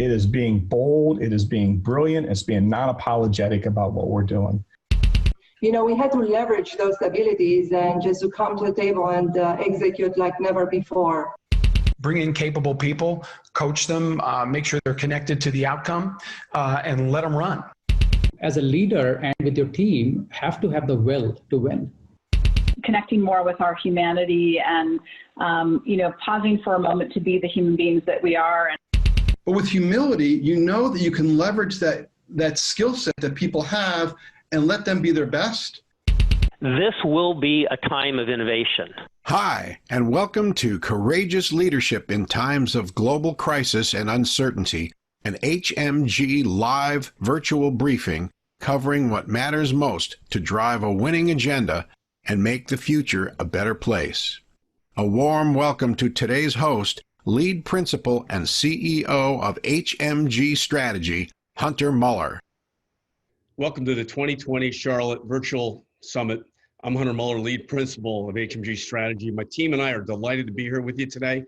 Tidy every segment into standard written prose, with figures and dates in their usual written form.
It is being bold. It is being brilliant. It's being non-apologetic about what we're doing. You know, we had to leverage those abilities and just to come to the table and execute like never before. Bring in capable people, coach them, make sure they're connected to the outcome, and let them run. As a leader and with your team, have to have the will to win. Connecting more with our humanity and, pausing for a moment to be the human beings that we are. But with humility, you know that you can leverage that skill set that people have and let them be their best. This will be a time of innovation. Hi, and welcome to Courageous Leadership in Times of Global Crisis and Uncertainty, an HMG live virtual briefing covering what matters most to drive a winning agenda and make the future a better place. A warm welcome to today's host, Lead Principal and CEO of HMG Strategy, Hunter Muller. Welcome to the 2020 Charlotte Virtual Summit. I'm Hunter Muller, Lead Principal of HMG Strategy. My team and I are delighted to be here with you today.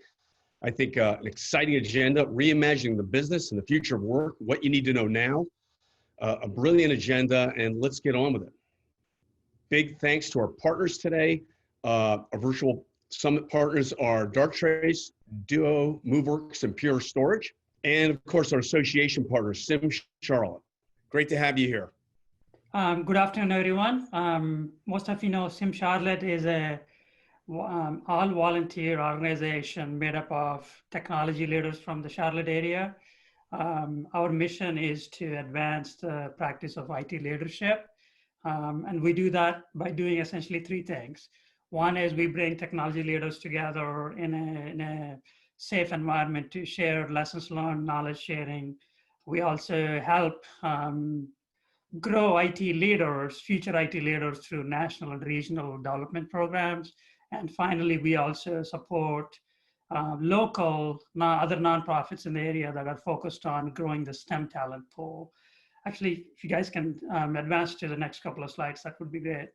I think an exciting agenda, reimagining the business and the future of work, what you need to know now, a brilliant agenda, and let's get on with it. Big thanks to our partners today. Our virtual summit partners are Darktrace, Duo, Moveworks, and Pure Storage. And of course, our association partner, Sim Charlotte. Great to have you here. Good afternoon, everyone. Most of you know Sim Charlotte is a all-volunteer organization made up of technology leaders from the Charlotte area. Our mission is to advance the practice of IT leadership. And we do that by doing essentially three things. One is we bring technology leaders together in a safe environment to share lessons learned, knowledge sharing. We also help grow IT leaders, future IT leaders through national and regional development programs. And finally, we also support local, other nonprofits in the area that are focused on growing the STEM talent pool. Actually, if you guys can advance to the next couple of slides, that would be great.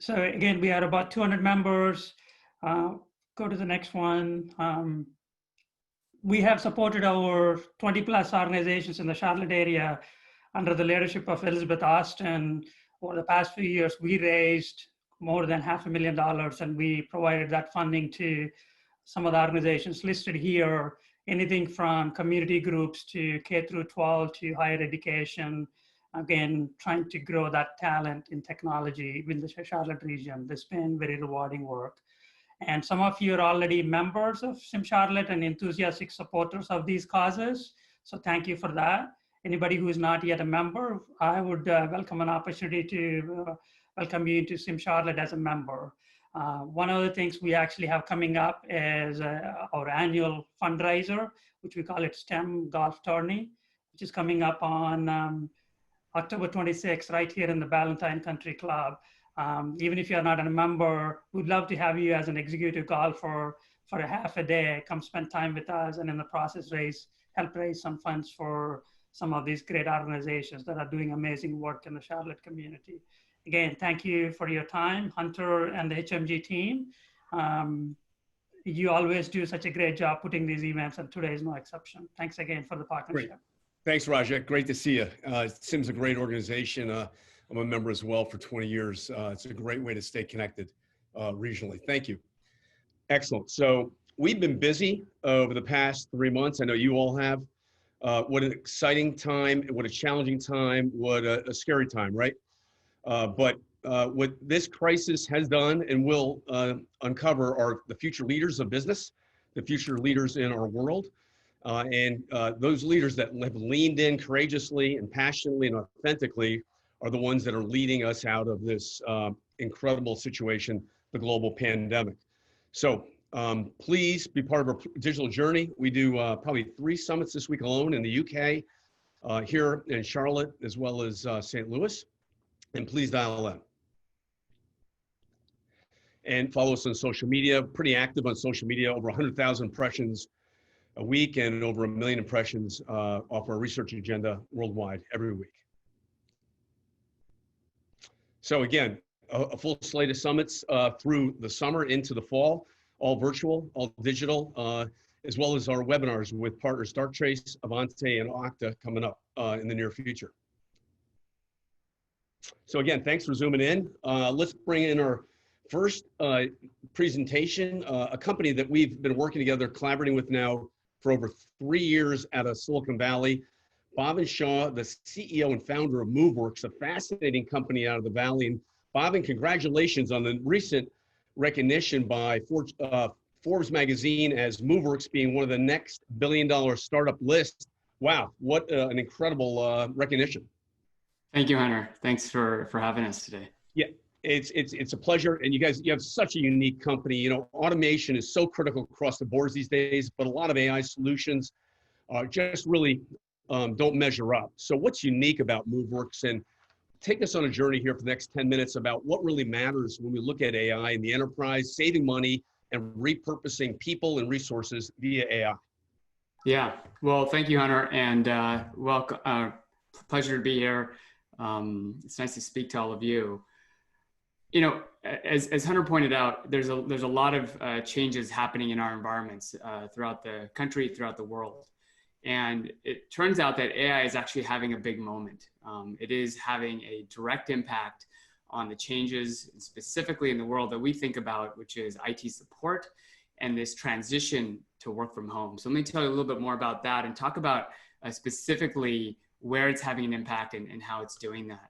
So again, we are about 200 members. Go to the next one. We have supported over 20 plus organizations in the Charlotte area under the leadership of Elizabeth Austin. Over the past few years, we raised more than $500,000, and we provided that funding to some of the organizations listed here, anything from community groups to K through 12 to higher education. Again, trying to grow that talent in technology in the Charlotte region. This has been very rewarding work. And some of you are already members of Sim Charlotte and enthusiastic supporters of these causes. So thank you for that. Anybody who is not yet a member, I would welcome an opportunity to welcome you into Sim Charlotte as a member. One of the things we actually have coming up is our annual fundraiser, which we call it STEM Golf Tourney, which is coming up on October 26th, right here in the Ballantyne Country Club. Even if you're not a member, we'd love to have you as an executive golfer for a half a day. Come spend time with us, and in the process help raise some funds for some of these great organizations that are doing amazing work in the Charlotte community. Again, thank you for your time, Hunter and the HMG team. You always do such a great job putting these events, and today is no exception. Thanks again for the partnership. Great. Thanks, Raja. Great to see you. Sim's a great organization. I'm a member as well for 20 years. It's a great way to stay connected regionally. Thank you. Excellent. So we've been busy over the past 3 months. I know you all have. What an exciting time, what a challenging time, what a scary time, right? But what this crisis has done and will uncover are the future leaders of business, the future leaders in our world, and those leaders that have leaned in courageously and passionately and authentically are the ones that are leading us out of this incredible situation, the global pandemic. So please be part of our digital journey. We do probably 3 summits this week alone in the UK, here in Charlotte, as well as St. Louis. And please dial in. And follow us on social media, pretty active on social media, over 100,000 impressions a week and over 1 million impressions off our research agenda worldwide every week. So again, a full slate of summits through the summer into the fall. all virtual, all digital, as well as our webinars with partners Darktrace, Avante, and Okta coming up in the near future. So again, thanks for zooming in. Let's bring in our first presentation, a company that we've been working together, collaborating with now for over 3 years out of Silicon Valley. Bhavin Shah, the CEO and founder of Moveworks, a fascinating company out of the Valley. And Bhavin, congratulations on the recent recognition by Forbes magazine as Moveworks being one of the next billion-dollar startup lists. Wow, what an incredible recognition. Thank you, Hunter. Thanks for having us today. Yeah, it's a pleasure. And you guys, you have such a unique company. You know, automation is so critical across the boards these days, but a lot of AI solutions just really don't measure up. So what's unique about Moveworks? And take us on a journey here for the next 10 minutes about what really matters when we look at AI in the enterprise, saving money and repurposing people and resources via AI. Yeah, well, thank you, Hunter, and welcome. Pleasure to be here. It's nice to speak to all of you. You know, as Hunter pointed out, there's a lot of changes happening in our environments throughout the country, throughout the world. And it turns out that AI is actually having a big moment. It is having a direct impact on the changes, specifically in the world that we think about, which is IT support and this transition to work from home. So let me tell you a little bit more about that and talk about specifically where it's having an impact and how it's doing that.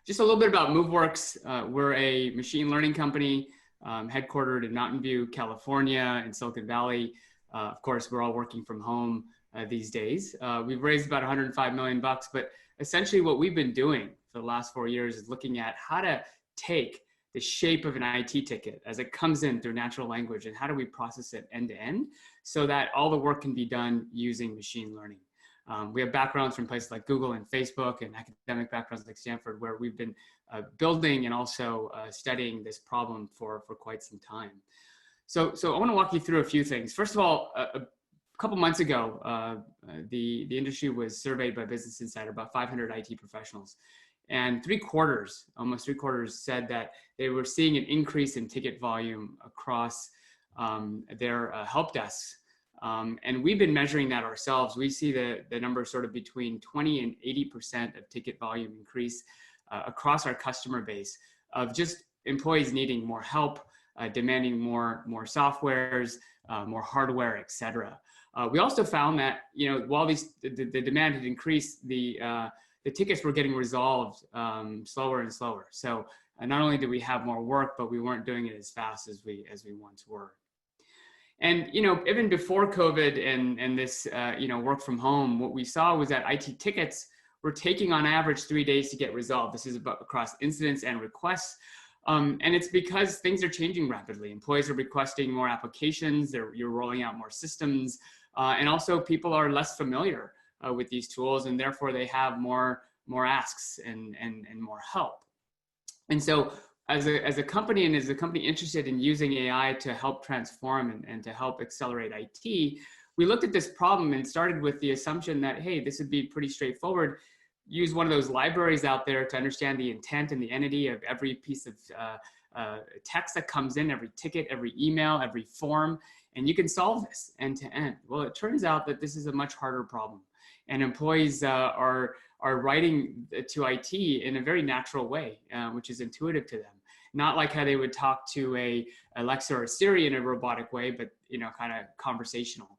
Just a little bit about Moveworks. We're a machine learning company headquartered in Mountain View, California, in Silicon Valley. Of course, we're all working from home these days. We've raised about $105 million, but essentially what we've been doing for the last 4 years is looking at how to take the shape of an IT ticket as it comes in through natural language and how do we process it end to end so that all the work can be done using machine learning. We have backgrounds from places like Google and Facebook and academic backgrounds like Stanford, where we've been building and also studying this problem for quite some time. So I want to walk you through a few things. First of all, a couple months ago, the industry was surveyed by Business Insider, about 500 IT professionals. And almost three quarters said that they were seeing an increase in ticket volume across their help desks. And we've been measuring that ourselves. We see the number sort of between 20 and 80% of ticket volume increase across our customer base of just employees needing more help, demanding more softwares, more hardware, et cetera. We also found that, you know, while the demand had increased, the tickets were getting resolved slower and slower. So not only did we have more work, but we weren't doing it as fast as we once were. And, you know, even before COVID and this, you know, work from home, what we saw was that IT tickets were taking on average 3 days to get resolved. This is about across incidents and requests. And it's because things are changing rapidly. Employees are requesting more applications, you're rolling out more systems, and also people are less familiar with these tools, and therefore they have more asks and more help. And so as a company, and as a company interested in using AI to help transform and to help accelerate IT, we looked at this problem and started with the assumption that, hey, this would be pretty straightforward. Use one of those libraries out there to understand the intent and the entity of every piece of text that comes in, every ticket, every email, every form, and you can solve this end to end. Well, it turns out that this is a much harder problem, and employees are writing to IT in a very natural way, which is intuitive to them. Not like how they would talk to a Alexa or Siri in a robotic way, but, you know, kind of conversational.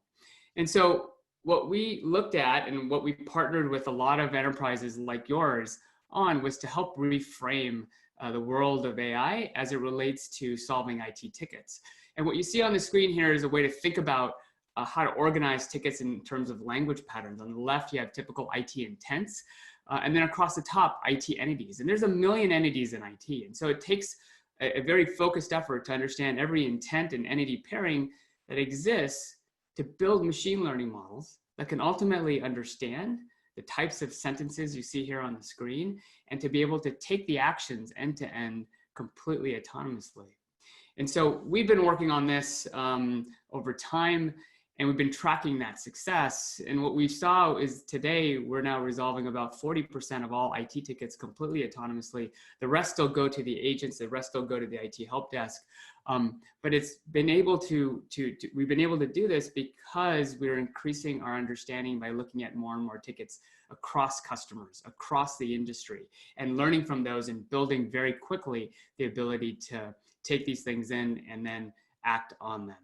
And so what we looked at and what we partnered with a lot of enterprises like yours on was to help reframe the world of AI as it relates to solving IT tickets. And what you see on the screen here is a way to think about how to organize tickets in terms of language patterns. On the left, you have typical IT intents, and then across the top, IT entities. And there's a million entities in IT. And so it takes a very focused effort to understand every intent and entity pairing that exists to build machine learning models that can ultimately understand the types of sentences you see here on the screen and to be able to take the actions end to end completely autonomously. And so we've been working on this over time, and we've been tracking that success. And what we saw is today we're now resolving about 40% of all IT tickets completely autonomously. The rest still go to the agents, the rest still go to the IT help desk. But it's been able we've been able to do this because we're increasing our understanding by looking at more and more tickets across customers, across the industry, and learning from those and building very quickly the ability to take these things in and then act on them.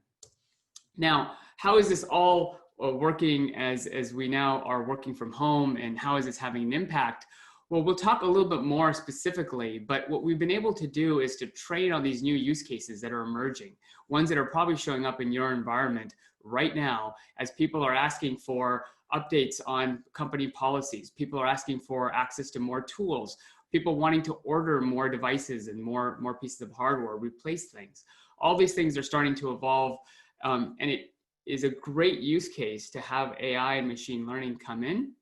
Now, how is this all working as we now are working from home, and how is this having an impact? Well, we'll talk a little bit more specifically, but what we've been able to do is to train on these new use cases that are emerging, ones that are probably showing up in your environment right now as people are asking for updates on company policies. People are asking for access to more tools, people wanting to order more devices and more pieces of hardware, replace things. All these things are starting to evolve, and it is a great use case to have AI and machine learning come in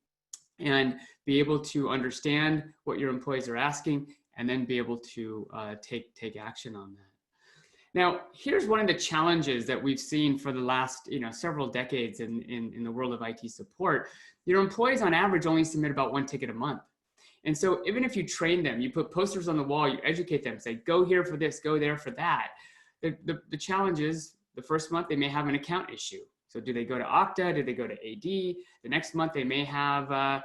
and be able to understand what your employees are asking and then be able to take action on that. Now, here's one of the challenges that we've seen for the last several decades in the world of IT support. Your employees on average only submit about 1 ticket a month. And so even if you train them, you put posters on the wall, you educate them, say, go here for this, go there for that. The challenge is the first month they may have an account issue. So do they go to Okta? Do they go to AD? The next month they may have a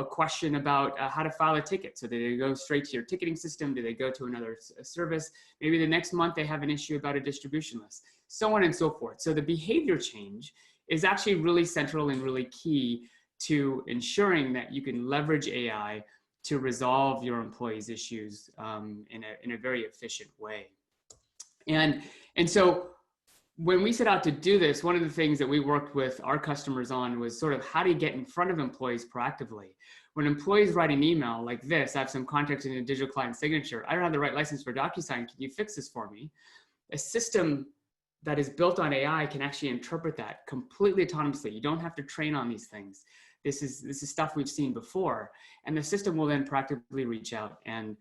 question about how to file a ticket. So do they go straight to your ticketing system? Do they go to another service? Maybe the next month they have an issue about a distribution list, so on and so forth. So the behavior change is actually really central and really key to ensuring that you can leverage AI to resolve your employees' issues in a very efficient way. And so when we set out to do this, one of the things that we worked with our customers on was sort of how do you get in front of employees proactively. When employees write an email like this, I have some context in a digital client signature, I don't have the right license for DocuSign, can you fix this for me? A system that is built on AI can actually interpret that completely autonomously. You don't have to train on these things. This is stuff we've seen before. And the system will then proactively reach out and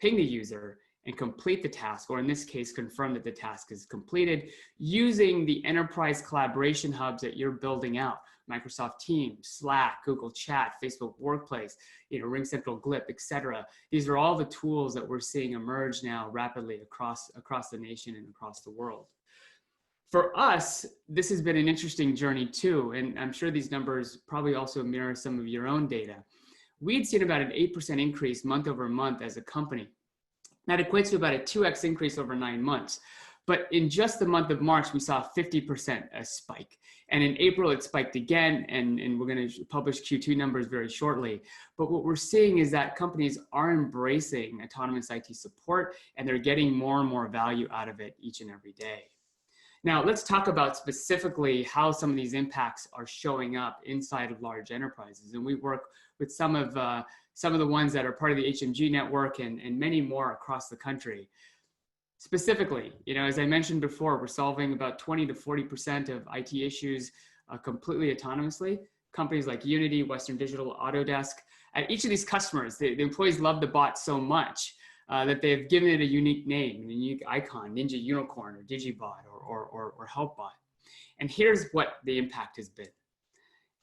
ping the user and complete the task, or in this case, confirm that the task is completed using the enterprise collaboration hubs that you're building out. Microsoft Teams, Slack, Google Chat, Facebook Workplace, RingCentral, Glip, etc. These are all the tools that we're seeing emerge now rapidly across the nation and across the world. For us, this has been an interesting journey too, and I'm sure these numbers probably also mirror some of your own data. We'd seen about an 8% increase month over month as a company. That equates to about a 2x increase over 9 months. But in just the month of March, we saw a 50% spike. And in April, it spiked again, and we're going to publish Q2 numbers very shortly. But what we're seeing is that companies are embracing autonomous IT support, and they're getting more and more value out of it each and every day. Now, let's talk about specifically how some of these impacts are showing up inside of large enterprises. And we work with some of the ones that are part of the HMG network and many more across the country. Specifically, as I mentioned before, we're solving about 20 to 40% of IT issues completely autonomously. Companies like Unity, Western Digital, Autodesk. At each of these customers, the employees love the bot so much that they've given it a unique name, a unique icon, Ninja Unicorn or Digibot or HelpBot. And here's what the impact has been.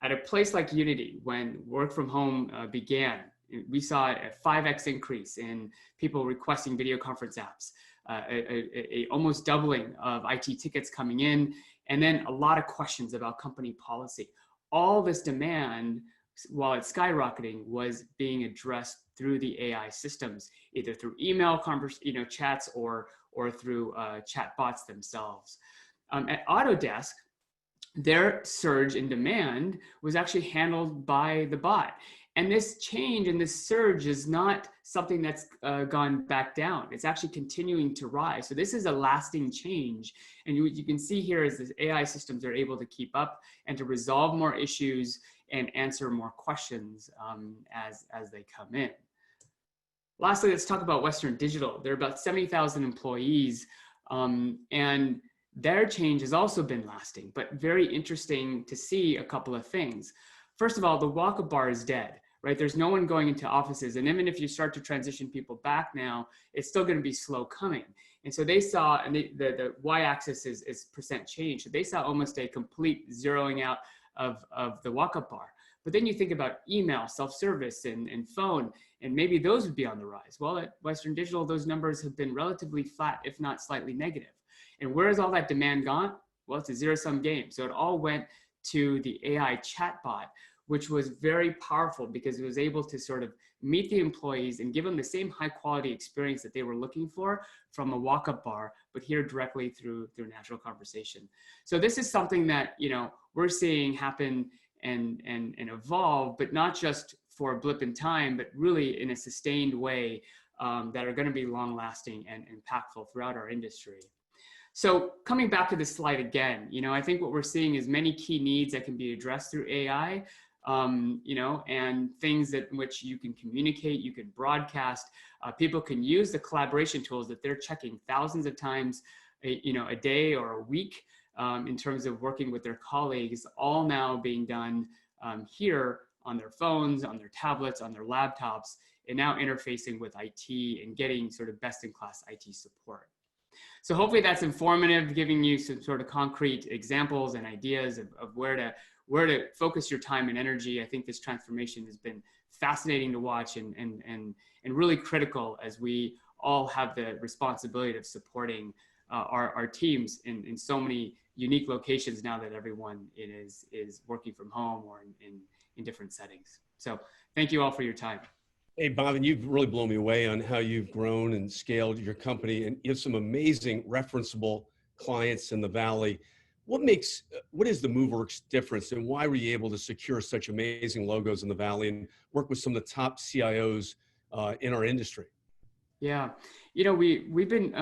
At a place like Unity, when work from home began, we saw a 5x increase in people requesting video conference apps, a almost doubling of IT tickets coming in, and then a lot of questions about company policy. All this demand, while it's skyrocketing, was being addressed through the AI systems, either through email chats or through chat bots themselves. At Autodesk, their surge in demand was actually handled by the bot. And this change and this surge is not something that's gone back down. It's actually continuing to rise. So this is a lasting change. And what you can see here is the AI systems are able to keep up and to resolve more issues and answer more questions as they come in. Lastly, let's talk about Western Digital. There are about 70,000 employees, and their change has also been lasting, but very interesting to see a couple of things. First of all, the walk-up bar is dead, right? There's no one going into offices. And even if you start to transition people back now, it's still going to be slow coming. And so they saw, and the y-axis is percent change. So they saw almost a complete zeroing out of the walk-up bar. But then you think about email, self-service, and phone, and maybe those would be on the rise. Well, at Western Digital, those numbers have been relatively flat, if not slightly negative. And where has all that demand gone? Well, it's a zero-sum game. So it all went to the AI chatbot, which was very powerful because it was able to sort of meet the employees and give them the same high quality experience that they were looking for from a walk-up bar, but here directly through natural conversation. So this is something that, you know, we're seeing happen and evolve, but not just for a blip in time, but really in a sustained way that are going to be long lasting and impactful throughout our industry. So coming back to this slide again, you know, I think what we're seeing is many key needs that can be addressed through AI, you know, and things that in which you can communicate, you can broadcast, people can use the collaboration tools that they're checking thousands of times, you know, a day or a week in terms of working with their colleagues, all now being done here on their phones, on their tablets, on their laptops, and now interfacing with IT and getting sort of best-in-class IT support. So hopefully that's informative, giving you some sort of concrete examples and ideas of where to focus your time and energy. I think this transformation has been fascinating to watch and really critical as we all have the responsibility of supporting our teams in so many unique locations now that everyone is working from home or in different settings. So thank you all for your time. Hey, Bhavin, you've really blown me away on how you've grown and scaled your company, and you have some amazing referenceable clients in the Valley. What is the Moveworks difference, and why were you able to secure such amazing logos in the Valley and work with some of the top CIOs in our industry? Yeah, you know, we've been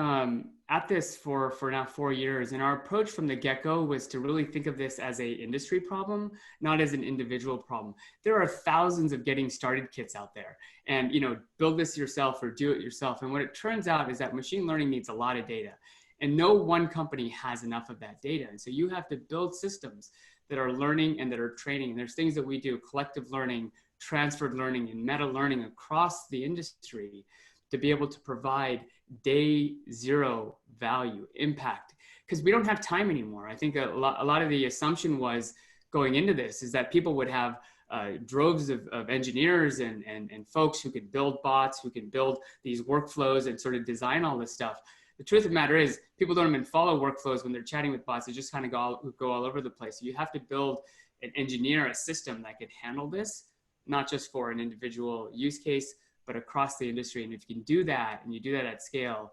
at this for now 4 years, and our approach from the get-go was to really think of this as an industry problem, not as an individual problem. There are thousands of getting started kits out there, and you know, build this yourself or do it yourself. And what it turns out is that machine learning needs a lot of data, and no one company has enough of that data. And so you have to build systems that are learning and that are training. And there's things that we do, collective learning, transferred learning, and meta learning across the industry to be able to provide day zero value impact, because we don't have time anymore. I think a lot of the assumption was going into this is that people would have droves of engineers and folks who could build bots, who can build these workflows and sort of design all this stuff. The truth of the matter is people don't even follow workflows when they're chatting with bots. They just kind of go all over the place. So you have to build and engineer a system that could handle this, not just for an individual use case, but across the industry. And if you can do that, and you do that at scale,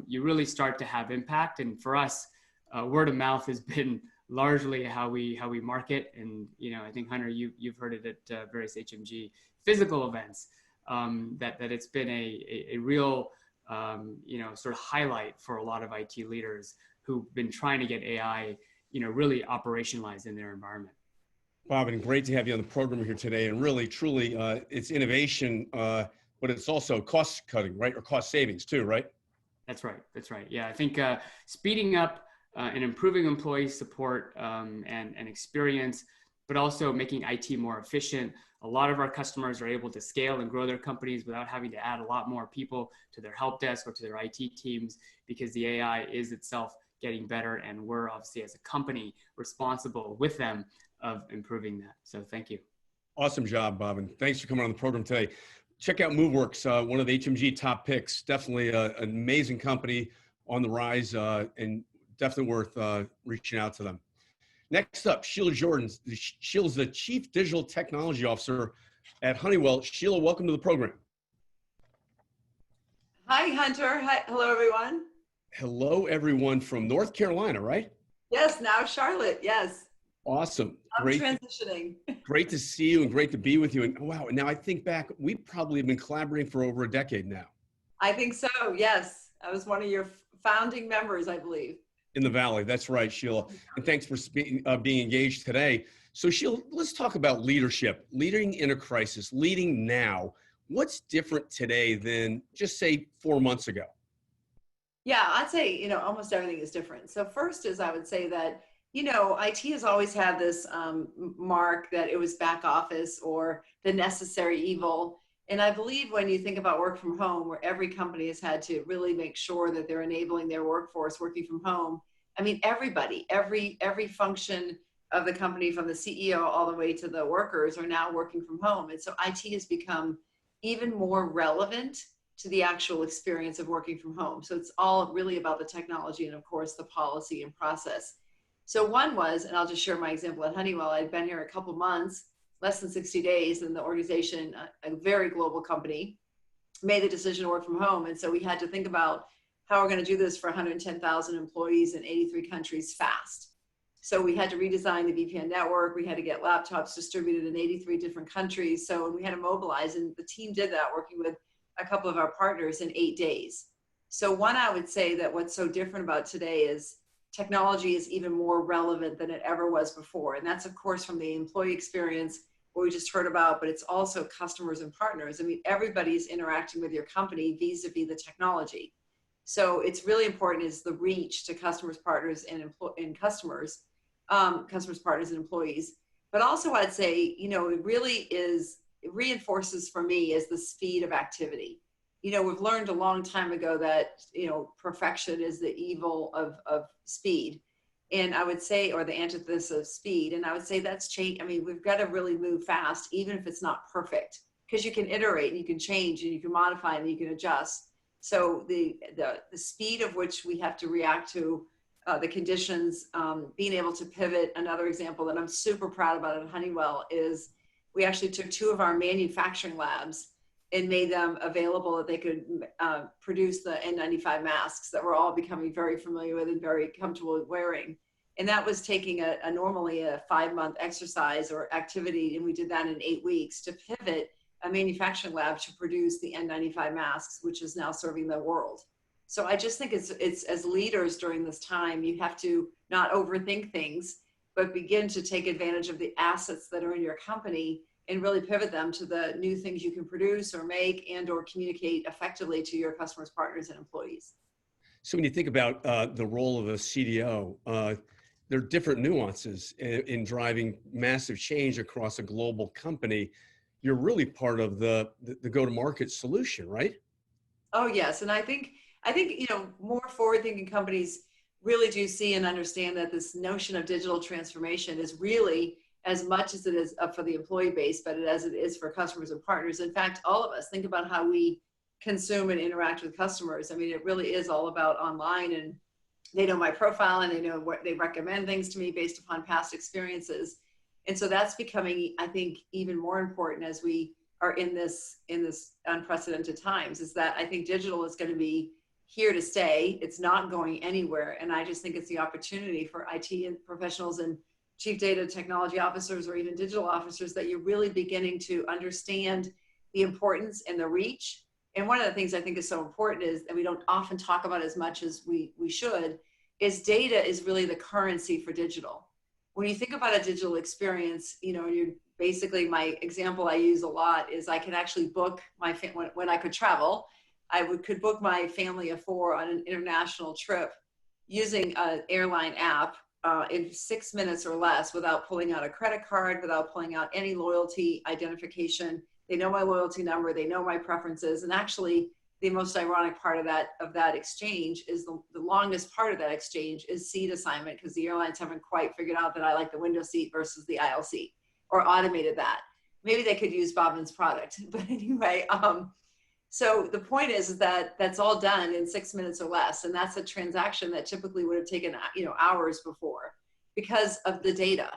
you really start to have impact. And for us, word of mouth has been largely how we market. And you know, I think Hunter, you've heard it at various HMG physical events, that it's been a real you know, sort of highlight for a lot of IT leaders who've been trying to get AI, you know, really operationalized in their environment. Bhavin, great to have you on the program here today. And really, truly, it's innovation, but it's also cost cutting, right? Or cost savings too, right? That's right. That's right. Yeah, I think speeding up and improving employee support and experience, but also making IT more efficient. A lot of our customers are able to scale and grow their companies without having to add a lot more people to their help desk or to their IT teams, because the AI is itself getting better. And we're obviously, as a company, responsible with them of improving that. So thank you. Awesome job, Bhavin. Thanks for coming on the program today. Check out Moveworks, one of the HMG top picks. Definitely an amazing company on the rise, and definitely worth reaching out to them. Next up, Sheila Jordan. Sheila's the Chief Digital Technology Officer at Honeywell. Sheila, welcome to the program. Hi, Hunter. Hi. Hello, everyone. Hello, everyone from North Carolina, right? Yes, now Charlotte. Yes. Awesome. I'm great, transitioning. Great to see you and great to be with you. And wow, now I think back, we probably have been collaborating for over a decade now. I think so, yes. I was one of your founding members, I believe. In the Valley, that's right, Sheila. And thanks for being engaged today. So Sheila, let's talk about leadership, leading in a crisis, leading now. What's different today than just say 4 months ago? Yeah, I'd say, you know, almost everything is different. So first is I would say that, you know, IT has always had this mark that it was back office or the necessary evil. And I believe when you think about work from home, where every company has had to really make sure that they're enabling their workforce working from home. I mean, everybody, every function of the company, from the CEO all the way to the workers, are now working from home. And so IT has become even more relevant to the actual experience of working from home. So it's all really about the technology and, of course, the policy and process. So one was, and I'll just share my example at Honeywell, I'd been here a couple months, less than 60 days, and the organization, a very global company, made the decision to work from home. And so we had to think about how we're going to do this for 110,000 employees in 83 countries fast. So we had to redesign the VPN network. We had to get laptops distributed in 83 different countries. So we had to mobilize, and the team did that, working with a couple of our partners in 8 days. So one, I would say that what's so different about today is technology is even more relevant than it ever was before. And that's, of course, from the employee experience, what we just heard about, but it's also customers and partners. I mean, everybody's interacting with your company vis-a-vis the technology. So it's really important is the reach to customers, partners, and customers, partners, and employees. But also I'd say, you know, it really is, it reinforces for me is the speed of activity. You know, we've learned a long time ago that, you know, perfection is the evil of speed. And I would say, or the antithesis of speed. And I would say that's change. I mean, we've got to really move fast, even if it's not perfect, because you can iterate and you can change and you can modify and you can adjust. So the speed of which we have to react to the conditions, being able to pivot. Another example that I'm super proud about at Honeywell is we actually took 2 of our manufacturing labs and made them available that they could produce the N95 masks that we're all becoming very familiar with and very comfortable with wearing. And that was taking normally a 5-month exercise or activity, and we did that in 8 weeks to pivot a manufacturing lab to produce the N95 masks, which is now serving the world. So I just think it's as leaders during this time, you have to not overthink things, but begin to take advantage of the assets that are in your company and really pivot them to the new things you can produce or make and or communicate effectively to your customers, partners, and employees. So when you think about the role of a CDO, there are different nuances in driving massive change across a global company. You're really part of the go-to-market solution, right? Oh, yes. And I think, you know, more forward-thinking companies really do see and understand that this notion of digital transformation is really as much as it is up for the employee base, but as it is for customers and partners. In fact, all of us think about how we consume and interact with customers. I mean, it really is all about online, and they know my profile and they know what they recommend things to me based upon past experiences. And so that's becoming, I think, even more important as we are in this unprecedented times, is that I think digital is going to be here to stay. It's not going anywhere. And I just think it's the opportunity for IT and professionals and chief data technology officers or even digital officers that you're really beginning to understand the importance and the reach. And one of the things I think is so important is, and we don't often talk about as much as we should, is data is really the currency for digital. When you think about a digital experience, you know, you basically, my example I use a lot is I can actually book when I could travel, could book my family of 4 on an international trip using an airline app in 6 minutes or less without pulling out a credit card, without pulling out any loyalty identification. They know my loyalty number, they know my preferences. And actually, the most ironic part of that exchange is the longest part of that exchange is seat assignment, because the airlines haven't quite figured out that I like the window seat versus the aisle seat, or automated that. Maybe they could use Bhavin's product, but anyway. So the point is that that's all done in 6 minutes or less, and that's a transaction that typically would have taken, you know, hours before, because of the data.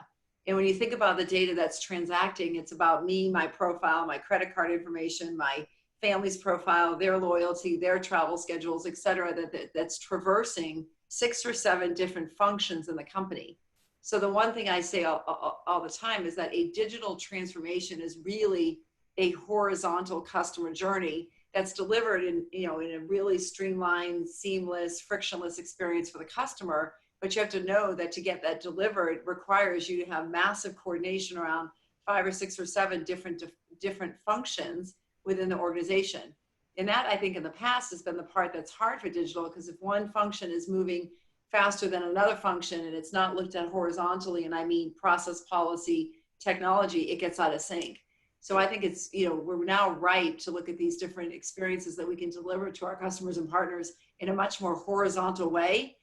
And when you think about the data that's transacting, it's about me, my profile, my credit card information, my family's profile, their loyalty, their travel schedules, et cetera, that's traversing 6 or 7 different functions in the company. So the one thing I say all the time is that a digital transformation is really a horizontal customer journey that's delivered in a really streamlined, seamless, frictionless experience for the customer. But you have to know that to get that delivered requires you to have massive coordination around 5 or 6 or 7 different functions within the organization. And that, I think, in the past has been the part that's hard for digital, because if one function is moving faster than another function and it's not looked at horizontally, and I mean process, policy, technology, it gets out of sync. So I think it's, you know, we're now ripe to look at these different experiences that we can deliver to our customers and partners in a much more horizontal way.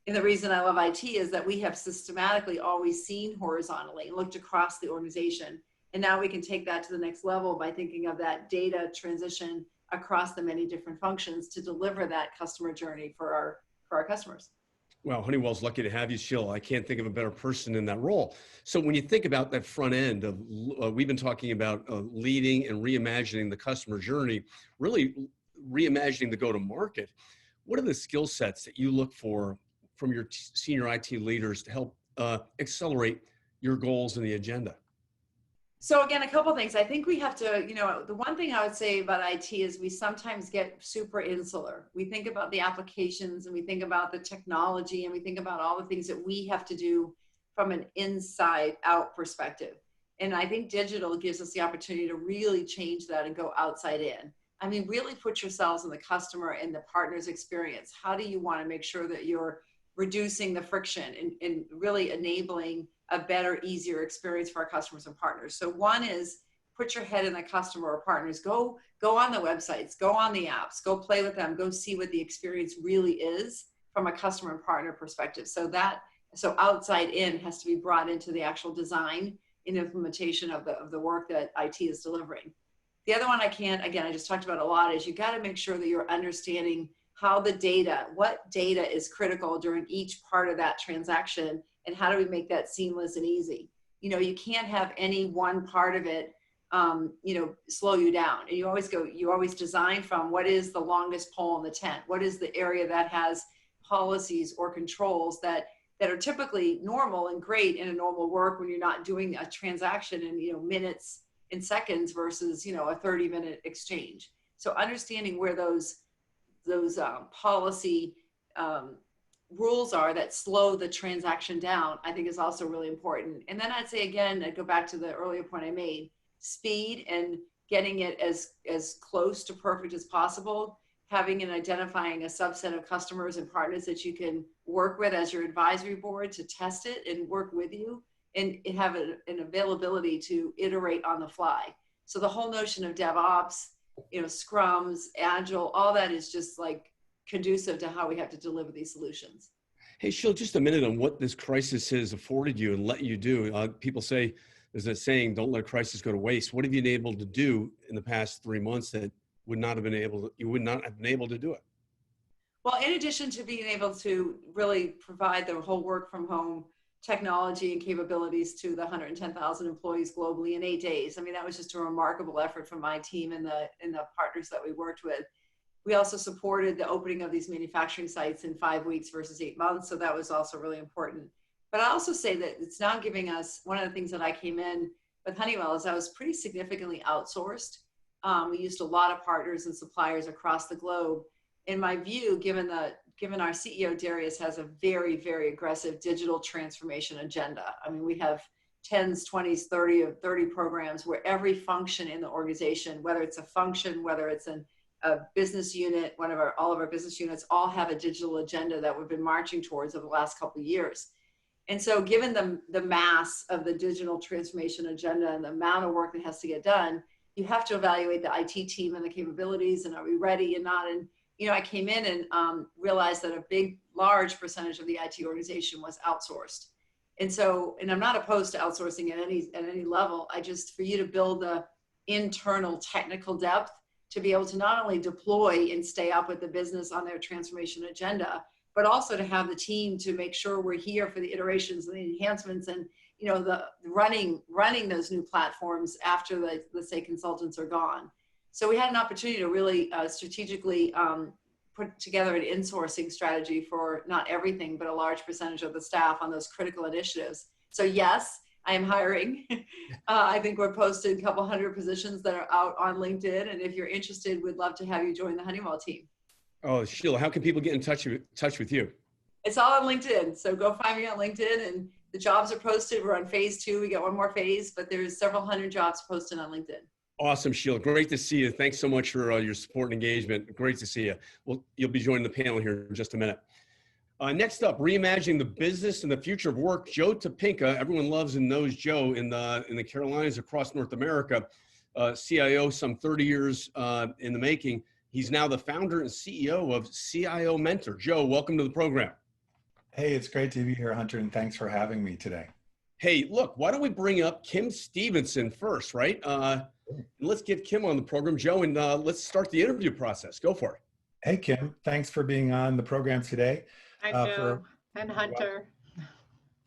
And the reason I love IT is that we have systematically always seen horizontally, looked across the organization. And now we can take that to the next level by thinking of that data transition across the many different functions to deliver that customer journey for our customers. Well, Honeywell's lucky to have you, Sheila. I can't think of a better person in that role. So when you think about that front end of, we've been talking about leading and reimagining the customer journey, really reimagining the go-to-market. What are the skill sets that you look for from your senior IT leaders to help accelerate your goals and the agenda? So again, a couple of things. I think we have to, the one thing I would say about IT is we sometimes get super insular. We think about the applications and we think about the technology and we think about all the things that we have to do from an inside out perspective. And I think digital gives us the opportunity to really change that and go outside in. I mean, really put yourselves in the customer and the partner's experience. How do you want to make sure that you're reducing the friction and really enabling a better, easier experience for our customers and partners? So one is put your head in the customer or partners. Go on the websites, go on the apps, go play with them, go see what the experience really is from a customer and partner perspective. So outside in has to be brought into the actual design and implementation of the work that IT is delivering. The other one I just talked about a lot, is you got to make sure that you're understanding how what data is critical during each part of that transaction, and how do we make that seamless and easy? You can't have any one part of it, slow you down. And you always design from what is the longest pole in the tent? What is the area that has policies or controls that are typically normal and great in a normal work when you're not doing a transaction in, minutes and seconds versus, a 30-minute exchange. So understanding where those policy rules are that slow the transaction down, I think is also really important. And then I'd say, again, I'd go back to the earlier point I made, speed and getting it as close to perfect as possible, having and identifying a subset of customers and partners that you can work with as your advisory board to test it and work with you, and have an availability to iterate on the fly. So the whole notion of DevOps, scrums, agile, all that is just like conducive to how we have to deliver these solutions. Hey, Sheila, just a minute on what this crisis has afforded you and let you do. People say, there's a saying, don't let a crisis go to waste. What have you been able to do in the past 3 months that you would not have been able to do it? Well, in addition to being able to really provide the whole work from home technology and capabilities to the 110,000 employees globally in 8 days. I mean, that was just a remarkable effort from my team and the partners that we worked with. We also supported the opening of these manufacturing sites in 5 weeks versus 8 months. So that was also really important. But I also say that it's now giving us, one of the things that I came in with Honeywell is I was pretty significantly outsourced. We used a lot of partners and suppliers across the globe. In my view, given our CEO, Darius, has a very, very aggressive digital transformation agenda. I mean, we have 10s, 20s, 30 programs where every function in the organization, whether it's a function, whether it's a business unit, all of our business units all have a digital agenda that we've been marching towards over the last couple of years. And so given the mass of the digital transformation agenda and the amount of work that has to get done, you have to evaluate the IT team and the capabilities, and are we ready and not. And I came in and realized that a large percentage of the IT organization was outsourced. And I'm not opposed to outsourcing at any level. For you to build the internal technical depth to be able to not only deploy and stay up with the business on their transformation agenda, but also to have the team to make sure we're here for the iterations and the enhancements and, the running those new platforms after let's say consultants are gone. So we had an opportunity to really strategically put together an insourcing strategy for not everything, but a large percentage of the staff on those critical initiatives. So yes, I am hiring. I think we're posted a couple hundred positions that are out on LinkedIn. And if you're interested, we'd love to have you join the Honeywell team. Oh, Sheila, how can people get in touch with you? It's all on LinkedIn. So go find me on LinkedIn, and the jobs are posted. We're on phase 2. We got one more phase, but there's several hundred jobs posted on LinkedIn. Awesome, Sheila. Great to see you. Thanks so much for your support and engagement. Great to see you. Well, you'll be joining the panel here in just a minute. Next up, reimagining the business and the future of work, Joe Topinka. Everyone loves and knows Joe in the Carolinas, across North America. CIO, some 30 years in the making. He's now the founder and CEO of CIO Mentor. Joe, welcome to the program. Hey, it's great to be here, Hunter, and thanks for having me today. Hey, look, why don't we bring up Kim Stevenson first, right? Let's get Kim on the program, Joe, and let's start the interview process. Go for it. Hey, Kim, thanks for being on the program today. Hi, Joe and Hunter.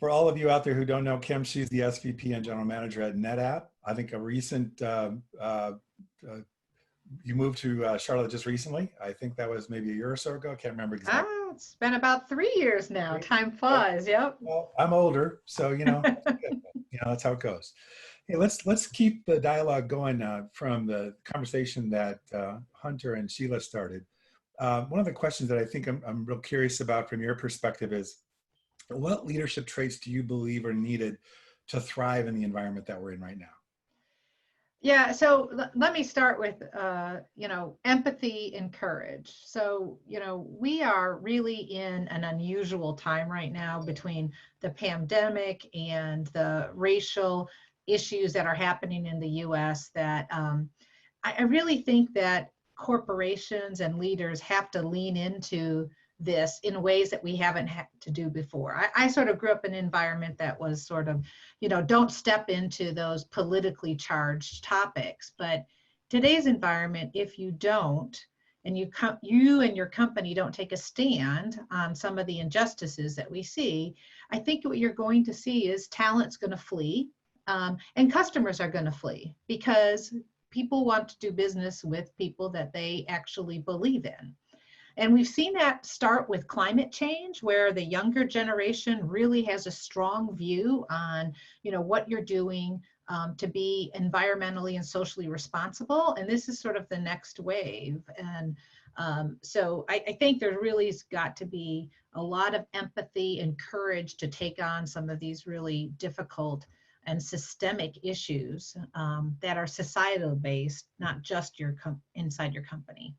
For all of you out there who don't know Kim, she's the SVP and General Manager at NetApp. I think a recent, you moved to Charlotte just recently. I think that was maybe a year or so ago. I can't remember exactly. Oh, it's been about 3 years now. Time flies. Yep. Well, I'm older, so that's how it goes. Hey, let's keep the dialogue going from the conversation that Hunter and Sheila started. One of the questions that I think I'm real curious about from your perspective is, what leadership traits do you believe are needed to thrive in the environment that we're in right now? Yeah, so let me start with, empathy and courage. So, we are really in an unusual time right now between the pandemic and the racial issues that are happening in the US that I really think that corporations and leaders have to lean into this in ways that we haven't had to do before. I sort of grew up in an environment that was sort of, don't step into those politically charged topics. But today's environment, if you don't, and you and your company don't take a stand on some of the injustices that we see, I think what you're going to see is talent's going to flee, and customers are going to flee because people want to do business with people that they actually believe in. And we've seen that start with climate change, where the younger generation really has a strong view on, what you're doing to be environmentally and socially responsible. And this is sort of the next wave. And so I think there really has got to be a lot of empathy and courage to take on some of these really difficult and systemic issues that are societal based, not just inside your company.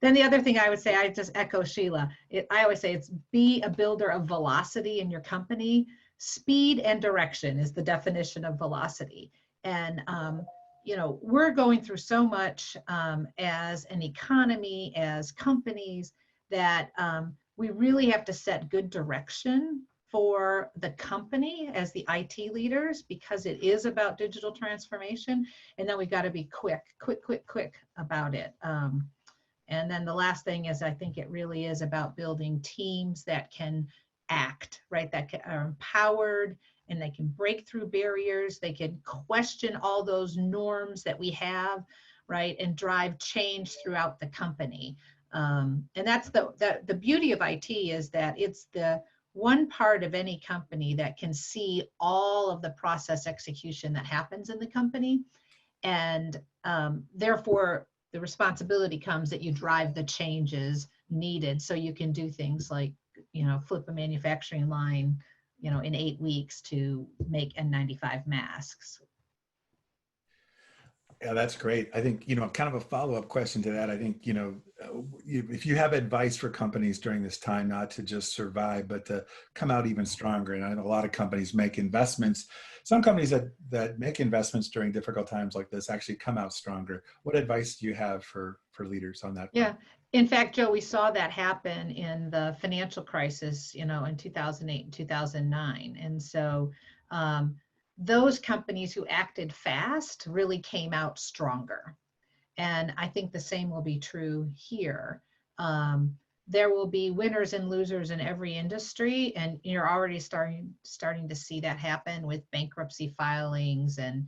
Then the other thing I would say, I just echo Sheila. I always say it's be a builder of velocity in your company. Speed and direction is the definition of velocity. And, we're going through so much as an economy, as companies, that we really have to set good direction for the company as the IT leaders, because it is about digital transformation. And then we got to be quick about it. And then the last thing is, I think it really is about building teams that can act, right? That are empowered and they can break through barriers. They can question all those norms that we have, right? And drive change throughout the company. And that's the beauty of IT, is that it's the one part of any company that can see all of the process execution that happens in the company. And therefore, the responsibility comes that you drive the changes needed so you can do things like, flip a manufacturing line, in 8 weeks to make N95 masks. Yeah, that's great. I think, kind of a follow-up question to that. I think, if you have advice for companies during this time, not to just survive, but to come out even stronger. And I know a lot of companies make investments. Some companies that make investments during difficult times like this actually come out stronger. What advice do you have for leaders on that? Yeah. In fact, Joe, we saw that happen in the financial crisis, in 2008 and 2009. And so those companies who acted fast really came out stronger. And I think the same will be true here. There will be winners and losers in every industry, and you're already starting to see that happen with bankruptcy filings and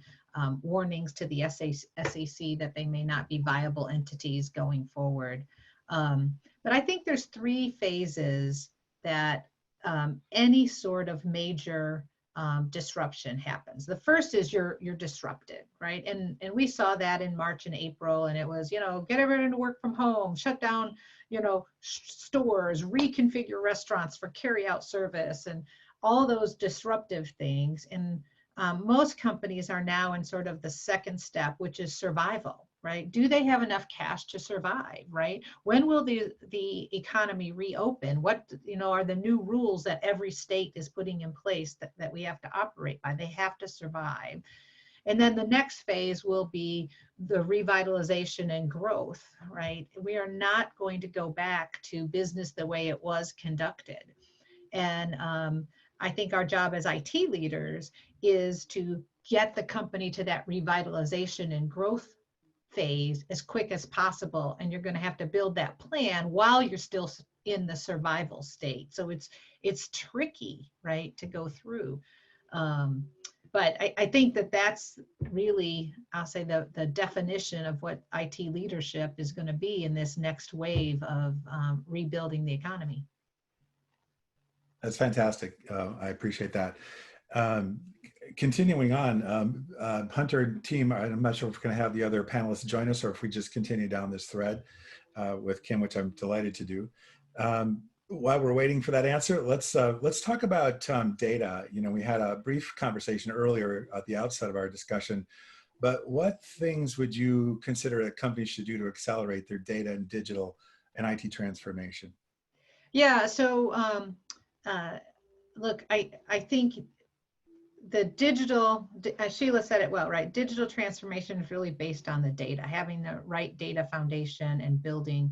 warnings to the SEC that they may not be viable entities going forward. But I think there's 3 phases that any sort of major disruption happens. The first is you're disrupted, right? And we saw that in March and April, and it was, get everyone to work from home, shut down, stores, reconfigure restaurants for carry-out service, and all those disruptive things. And most companies are now in sort of the second step, which is survival, right? Do they have enough cash to survive, right? When will the economy reopen? What, are the new rules that every state is putting in place that we have to operate by? They have to survive. And then the next phase will be the revitalization and growth, right? We are not going to go back to business the way it was conducted. And I think our job as IT leaders is to get the company to that revitalization and growth phase as quick as possible. And you're going to have to build that plan while you're still in the survival state. So it's tricky, right, to go through. But I think that that's really, I'll say, the definition of what IT leadership is going to be in this next wave of rebuilding the economy. That's fantastic. I appreciate that. Continuing on, Hunter and team, I'm not sure if we're going to have the other panelists join us or if we just continue down this thread with Kim, which I'm delighted to do. While we're waiting for that answer, let's talk about data. You know, we had a brief conversation earlier at the outset of our discussion, but what things would you consider that companies should do to accelerate their data and digital and IT transformation? Yeah, so look, I think the digital, Sheila said it well, right? Digital transformation is really based on the data, having the right data foundation and building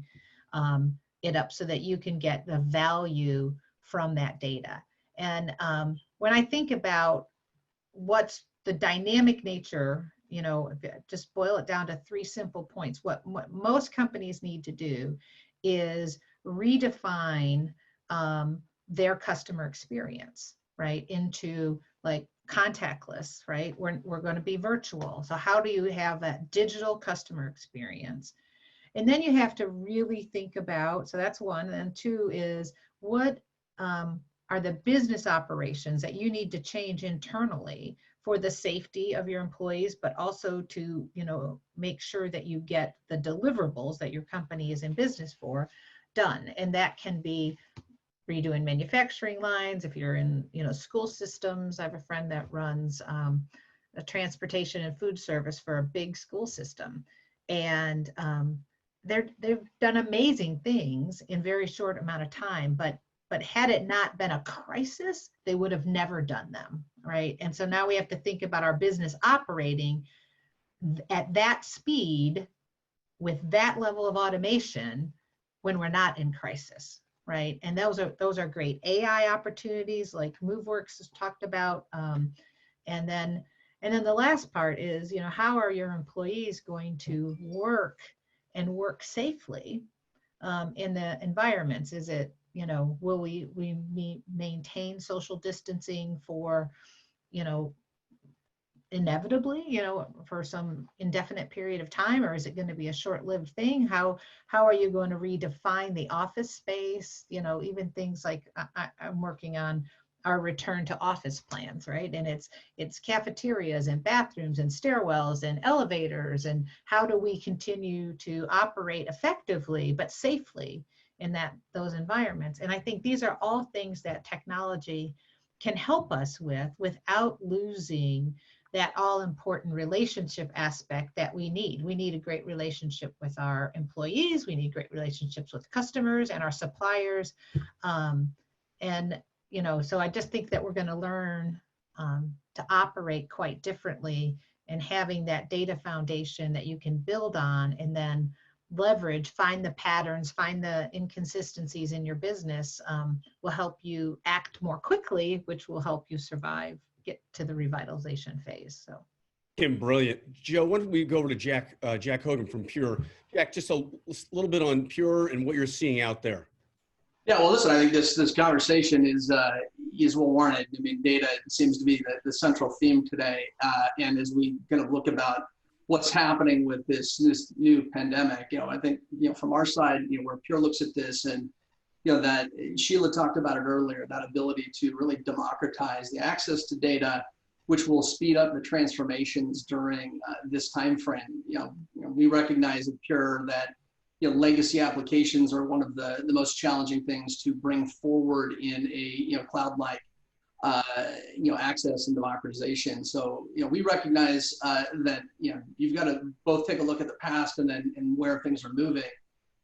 it up so that you can get the value from that data. And when I think about what's the dynamic nature, you know, just boil it down to 3 simple points. What most companies need to do is redefine their customer experience, right, into like contactless, right? We're going to be virtual. So how do you have that digital customer experience? And then you have to really think about, so that's 1. And 2 is what are the business operations that you need to change internally for the safety of your employees, but also to, you know, make sure that you get the deliverables that your company is in business for done. And that can be redoing manufacturing lines. If you're in, you know, school systems, I have a friend that runs a transportation and food service for a big school system. And they've done amazing things in very short amount of time, but had it not been a crisis, they would have never done them, right? And so now we have to think about our business operating at that speed with that level of automation when we're not in crisis, right? And those are great AI opportunities like Moveworks has talked about. And then the last part is, you know, how are your employees going to work and work safely in the environments? Is it, you know, will we maintain social distancing for, you know, inevitably, you know, for some indefinite period of time, or is it going to be a short-lived thing? How are you going to redefine the office space? You know, even things like I'm working on our return to office plans, right? And it's cafeterias and bathrooms and stairwells and elevators, and how do we continue to operate effectively but safely in those environments? And I think these are all things that technology can help us with without losing that all-important relationship aspect that we need. We need a great relationship with our employees. We need great relationships with customers and our suppliers. And, you know, so I just think that we're going to learn to operate quite differently, and having that data foundation that you can build on and then leverage, find the patterns, find the inconsistencies in your business will help you act more quickly, which will help you survive, get to the revitalization phase. So, Kim, brilliant. Joe, why don't we go over to Jack Hogan from Pure. Jack, just a little bit on Pure and what you're seeing out there. Yeah, well, listen, I think this conversation is well warranted. I mean, data seems to be the central theme today. And as we kind of look about what's happening with this new pandemic, you know, I think, you know, from our side, you know, where Pure looks at this, and, you know, that Sheila talked about it earlier, that ability to really democratize the access to data, which will speed up the transformations during this time frame. You know, we recognize at Pure that, you know, legacy applications are one of the most challenging things to bring forward in a, you know, cloud-like, you know, access and democratization. So, you know, we recognize that, you know, you've got to both take a look at the past and where things are moving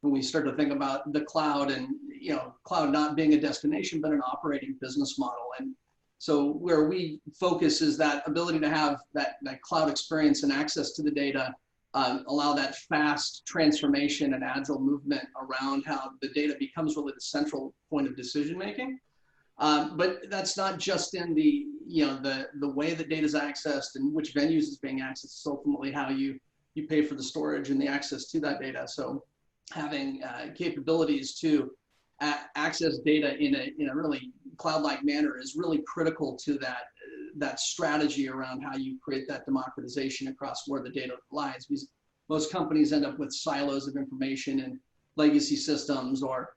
when we start to think about the cloud, and, you know, cloud not being a destination, but an operating business model. And so where we focus is that ability to have that cloud experience and access to the data, allow that fast transformation and agile movement around how the data becomes really the central point of decision making. But that's not just in the, the way that data is accessed and which venues is being accessed. It's ultimately how you pay for the storage and the access to that data. So having capabilities to access data in a really cloud-like manner is really critical to that strategy around how you create that democratization across where the data lies. Because most companies end up with silos of information and legacy systems, or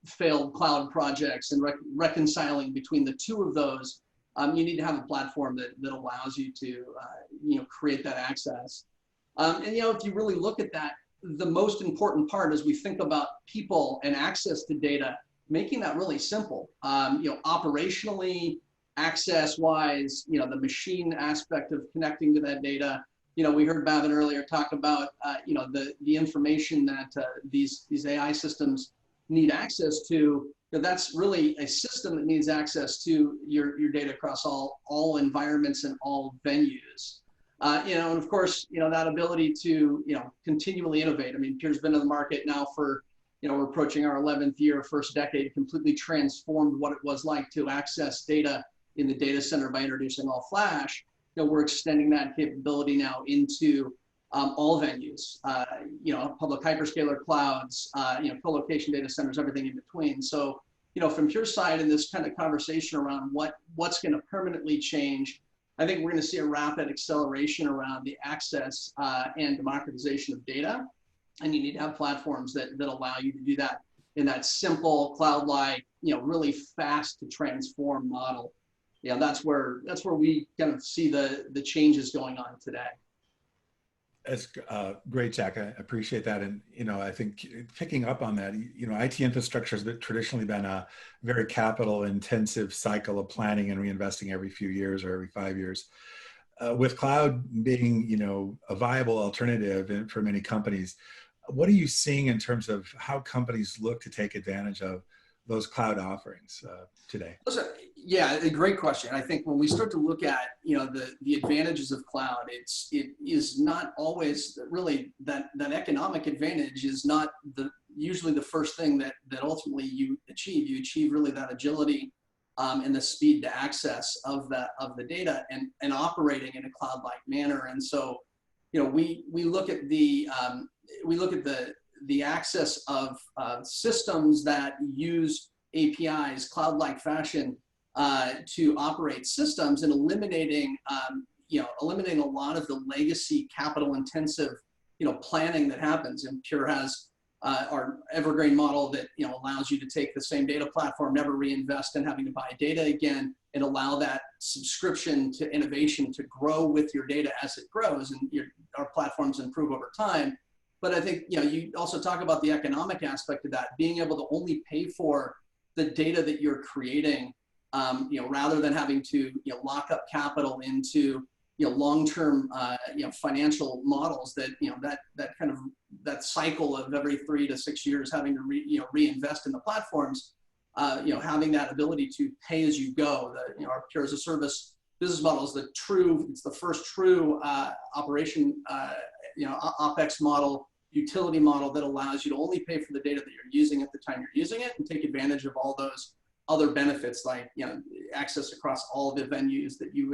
failed cloud projects, and reconciling between the two of those. You need to have a platform that allows you to create that access. And if you really look at that, the most important part as we think about people and access to data, making that really simple. Operationally, access-wise, the machine aspect of connecting to that data. We heard Bhavin earlier talk about the information that these AI systems need access to. That's really a system that needs access to your data across all environments and all venues. And of course, that ability to continually innovate. I mean, Pure's been in the market now for we're approaching our 11th year, first decade, completely transformed what it was like to access data in the data center by introducing all flash. We're extending that capability now into all venues, public hyperscaler clouds, co-location data centers, everything in between. So, from Pure's side in this kind of conversation around what's going to permanently change, I think we're going to see a rapid acceleration around the access and democratization of data. And you need to have platforms that allow you to do that in that simple cloud-like, really fast to transform model. That's where we kind of see the changes going on today. That's great, Jack. I appreciate that. And, I think picking up on that, IT infrastructure has traditionally been a very capital intensive cycle of planning and reinvesting every few years or every 5 years. With cloud being, a viable alternative for many companies, what are you seeing in terms of how companies look to take advantage of those cloud offerings today? Yeah, a great question. I think when we start to look at the advantages of cloud, it is not always really that economic advantage is not usually the first thing that ultimately you achieve. You achieve really that agility and the speed to access of the data and operating in a cloud-like manner. And so we look at the access of systems that use APIs, cloud-like fashion, to operate systems, and eliminating a lot of the legacy capital-intensive, planning that happens. And Pure has our evergreen model that allows you to take the same data platform, never reinvest in having to buy data again, and allow that subscription to innovation to grow with your data as it grows, and our platforms improve over time. But I think you also talk about the economic aspect of that, being able to only pay for the data that you're creating, rather than having to lock up capital into long-term financial models that that cycle of every 3 to 6 years having to reinvest in the platforms. Having that ability to pay as you go, our Pure as a service business model is it's the first true operation, OpEx model, utility model that allows you to only pay for the data that you're using at the time you're using it, and take advantage of all those other benefits like access across all of the venues that you'd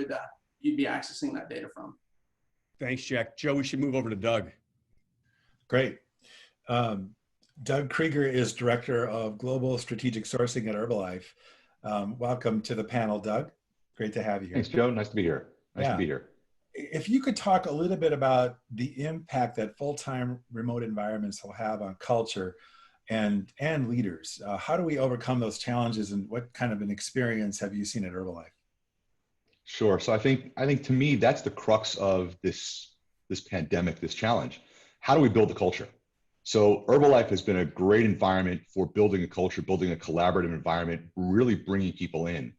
be accessing that data from. Thanks, Jack. Joe, we should move over to Doug. Great. Doug Krieger is Director of Global Strategic Sourcing at Herbalife. Welcome to the panel, Doug. Great to have you here. Thanks, Joe. Nice to be here. Nice to be here. If you could talk a little bit about the impact that full-time remote environments will have on culture and leaders. How do we overcome those challenges, and what kind of an experience have you seen at Herbalife? Sure. So I think to me, that's the crux of this pandemic, this challenge. How do we build the culture? So Herbalife has been a great environment for building a culture, building a collaborative environment, really bringing people in.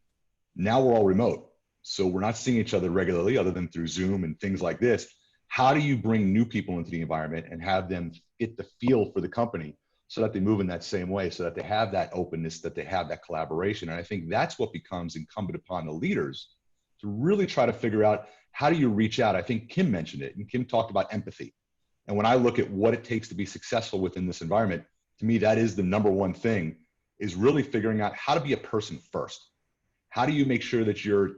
Now we're all remote, so we're not seeing each other regularly other than through Zoom and things like this. How do you bring new people into the environment and have them get the feel for the company so that they move in that same way, so that they have that openness, that they have that collaboration? And I think that's what becomes incumbent upon the leaders to really try to figure out, how do you reach out? I think Kim mentioned it, and Kim talked about empathy. And when I look at what it takes to be successful within this environment, to me, that is the number one thing, is really figuring out how to be a person first. How do you make sure that you're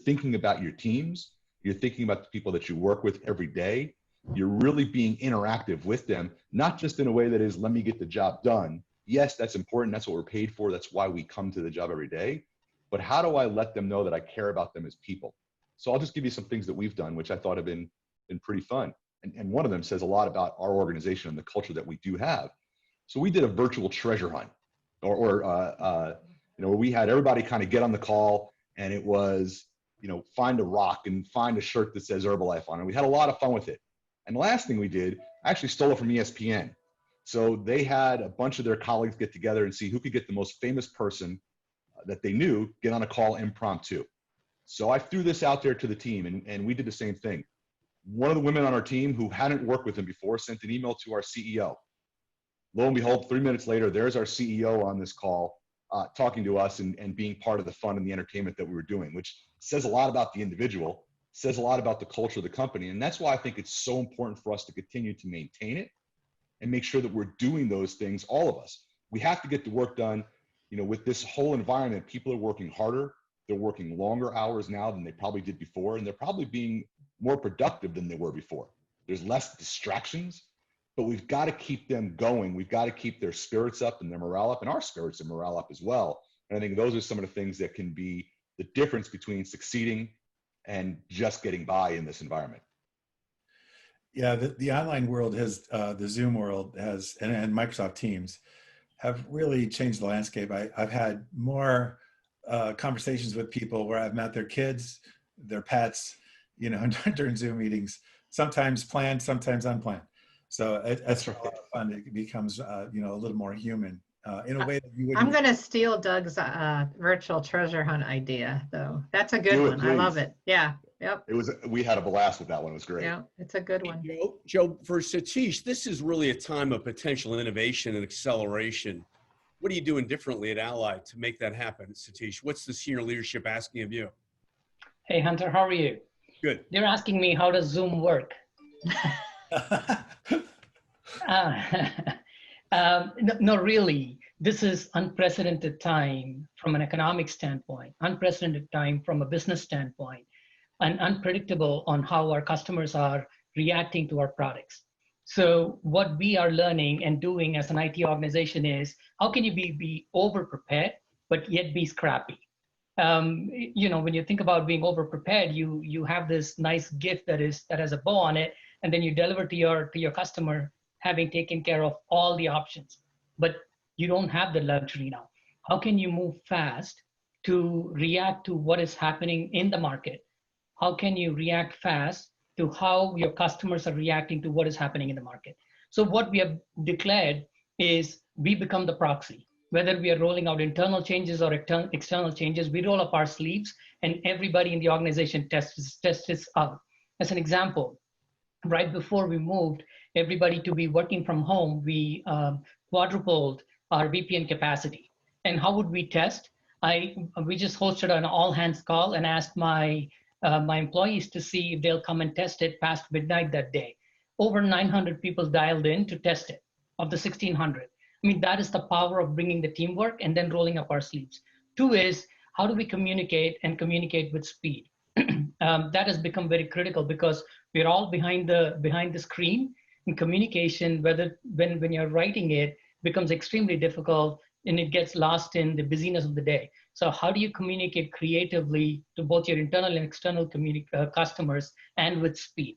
thinking about your teams, you're thinking about the people that you work with every day, you're really being interactive with them, not just in a way that is, let me get the job done. Yes, that's important. That's what we're paid for. That's why we come to the job every day. But how do I let them know that I care about them as people? So I'll just give you some things that we've done, which I thought have been pretty fun. And one of them says a lot about our organization and the culture that we do have. So we did a virtual treasure hunt, where we had everybody kind of get on the call, and it was, find a rock and find a shirt that says Herbalife on it. We had a lot of fun with it. And the last thing we did, I actually stole it from ESPN. So they had a bunch of their colleagues get together and see who could get the most famous person that they knew, get on a call impromptu. So I threw this out there to the team, and we did the same thing. One of the women on our team who hadn't worked with him before sent an email to our CEO. Lo and behold, 3 minutes later, there's our CEO on this call talking to us and being part of the fun and the entertainment that we were doing, which says a lot about the individual, says a lot about the culture of the company. And that's why I think it's so important for us to continue to maintain it and make sure that we're doing those things, all of us. We have to get the work done. With this whole environment, people are working harder. They're working longer hours now than they probably did before, and they're probably being more productive than they were before. There's less distractions, but we've got to keep them going. We've got to keep their spirits up and their morale up, and our spirits and morale up as well. And I think those are some of the things that can be the difference between succeeding and just getting by in this environment. Yeah, the online world has, the Zoom world has, and Microsoft Teams have really changed the landscape. I've had more conversations with people where I've met their kids, their pets, during Zoom meetings, sometimes planned, sometimes unplanned. So it's a lot of fun. It becomes, a little more human in a way that you wouldn't. I'm going to steal Doug's virtual treasure hunt idea, though. That's a good one. I love it. Yeah. Yep. We had a blast with that one. It was great. Yeah, it's a good one. Joe, for Satish, this is really a time of potential innovation and acceleration. What are you doing differently at Allied to make that happen, Satish? What's the senior leadership asking of you? Hey, Hunter, how are you? Good. They're asking me, how does Zoom work? No, really. This is unprecedented time from an economic standpoint, unprecedented time from a business standpoint, and unpredictable on how our customers are reacting to our products. So what we are learning and doing as an IT organization is, how can you be over-prepared, but yet be scrappy? When you think about being over-prepared, you have this nice gift that has a bow on it, and then you deliver to your customer having taken care of all the options. But you don't have the luxury now. How can you move fast to react to what is happening in the market? How can you react fast to how your customers are reacting to what is happening in the market? So what we have declared is we become the proxy. Whether we are rolling out internal changes or external changes, we roll up our sleeves and everybody in the organization tests this out. As an example, right before we moved everybody to be working from home, we quadrupled our VPN capacity. And how would we test? We just hosted an all hands call and asked my employees to see if they'll come and test it past midnight that day. Over 900 people dialed in to test it of the 1,600. I mean, that is the power of bringing the teamwork and then rolling up our sleeves. Two is, how do we communicate and communicate with speed? That has become very critical because we're all behind the screen, and communication, when you're writing it, becomes extremely difficult and it gets lost in the busyness of the day. So how do you communicate creatively to both your internal and external customers and with speed?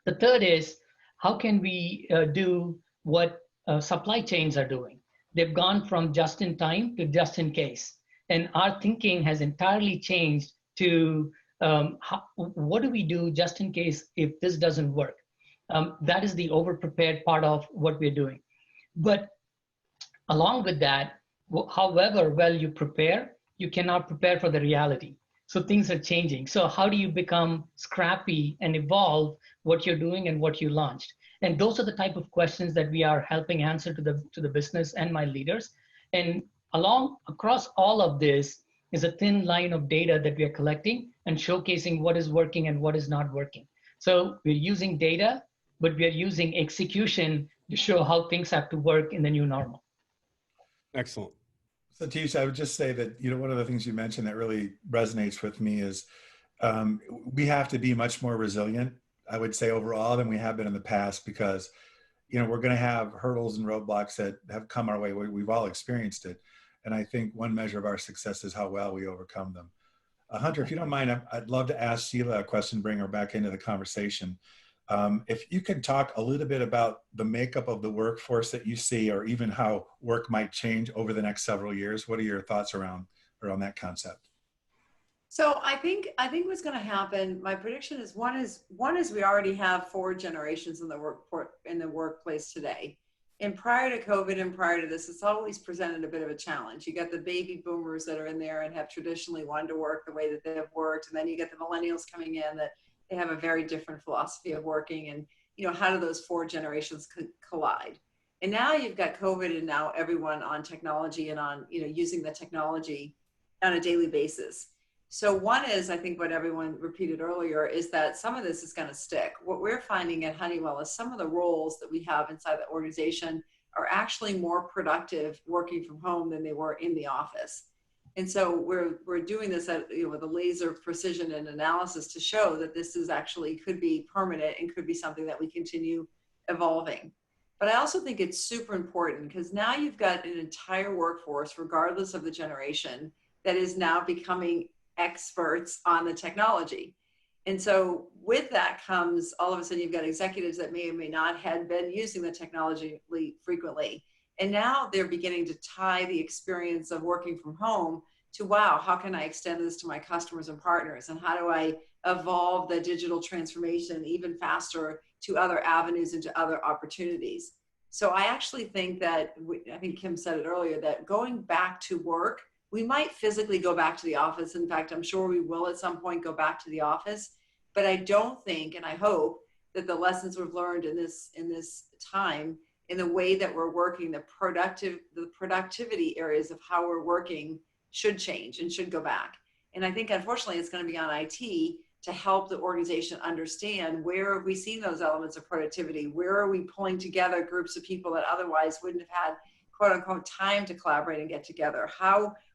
The third is, how can we do what supply chains are doing? They've gone from just in time to just in case. And our thinking has entirely changed to what do we do just in case if this doesn't work? That is the over-prepared part of what we're doing. But along with that, however well you prepare, you cannot prepare for the reality. So things are changing. So how do you become scrappy and evolve what you're doing and what you launched? And those are the type of questions that we are helping answer to the business and my leaders. And across all of this is a thin line of data that we are collecting and showcasing what is working and what is not working. So we're using data, but we are using execution to show how things have to work in the new normal. Excellent. Sathish, I would just say that, one of the things you mentioned that really resonates with me is we have to be much more resilient, I would say, overall than we have been in the past, because, we're going to have hurdles and roadblocks that have come our way. We've all experienced it. And I think one measure of our success is how well we overcome them. Hunter, if you don't mind, I'd love to ask Sheila a question, bring her back into the conversation. If you could talk a little bit about the makeup of the workforce that you see, or even how work might change over the next several years, what are your thoughts around that concept? So I think what's going to happen, my prediction is one is we already have 4 generations in the workplace today. And prior to COVID and prior to this, it's always presented a bit of a challenge. You got the baby boomers that are in there and have traditionally wanted to work the way that they've worked. And then you get the millennials coming in that they have a very different philosophy of working. And, how do those 4 generations collide? And now you've got COVID and now everyone on technology and on, using the technology on a daily basis. So one is, I think what everyone repeated earlier, is that some of this is going to stick. What we're finding at Honeywell is some of the roles that we have inside the organization are actually more productive working from home than they were in the office. And so we're doing this at, with a laser precision and analysis to show that this is actually could be permanent and could be something that we continue evolving. But I also think it's super important because now you've got an entire workforce, regardless of the generation, that is now becoming experts on the technology. And so with that comes, all of a sudden you've got executives that may or may not have been using the technology frequently. And now they're beginning to tie the experience of working from home to, wow, how can I extend this to my customers and partners? And how do I evolve the digital transformation even faster to other avenues and to other opportunities? So I actually think that, I think Kim said it earlier, that going back to work, we might physically go back to the office. In fact, I'm sure we will at some point go back to the office, but I don't think, and I hope that the lessons we've learned in this time, in the way that we're working, the productivity areas of how we're working should change and should go back. And I think, unfortunately, it's going to be on IT to help the organization understand where have we seen those elements of productivity? Where are we pulling together groups of people that otherwise wouldn't have had, quote unquote, time to collaborate and get together?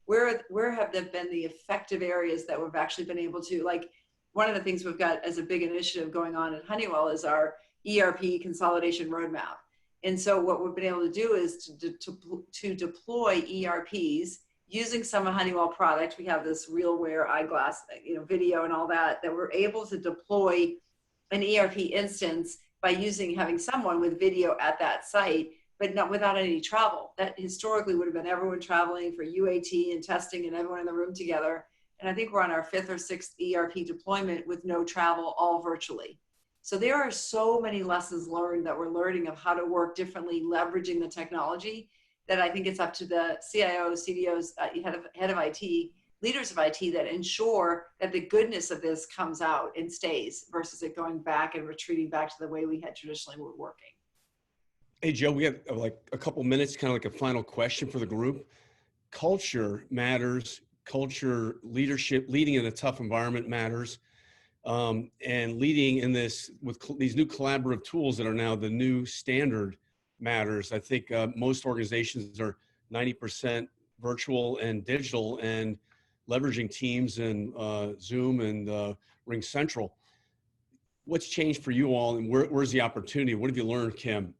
Where have there been the effective areas that we've actually been able to, like, one of the things we've got as a big initiative going on at Honeywell is our ERP consolidation roadmap. And so what we've been able to do is to deploy ERPs using some of Honeywell product. We have this RealWear eyeglass, video and all that we're able to deploy an ERP instance by having someone with video at that site, but not without any travel. That historically would have been everyone traveling for UAT and testing and everyone in the room together. And I think we're on our 5th or 6th ERP deployment with no travel, all virtually. So there are so many lessons learned that we're learning of how to work differently, leveraging the technology, that I think it's up to the CIOs, CDOs, head of IT, leaders of IT that ensure that the goodness of this comes out and stays versus it going back and retreating back to the way we had traditionally were working. Hey, Joe, we have like a couple minutes, kind of like a final question for the group. Culture matters. Culture, leadership, leading in a tough environment matters. And leading in this with these new collaborative tools that are now the new standard matters. I think most organizations are 90% virtual and digital and leveraging Teams and Zoom and Ring Central. What's changed for you all, and where's the opportunity? What have you learned, Kim,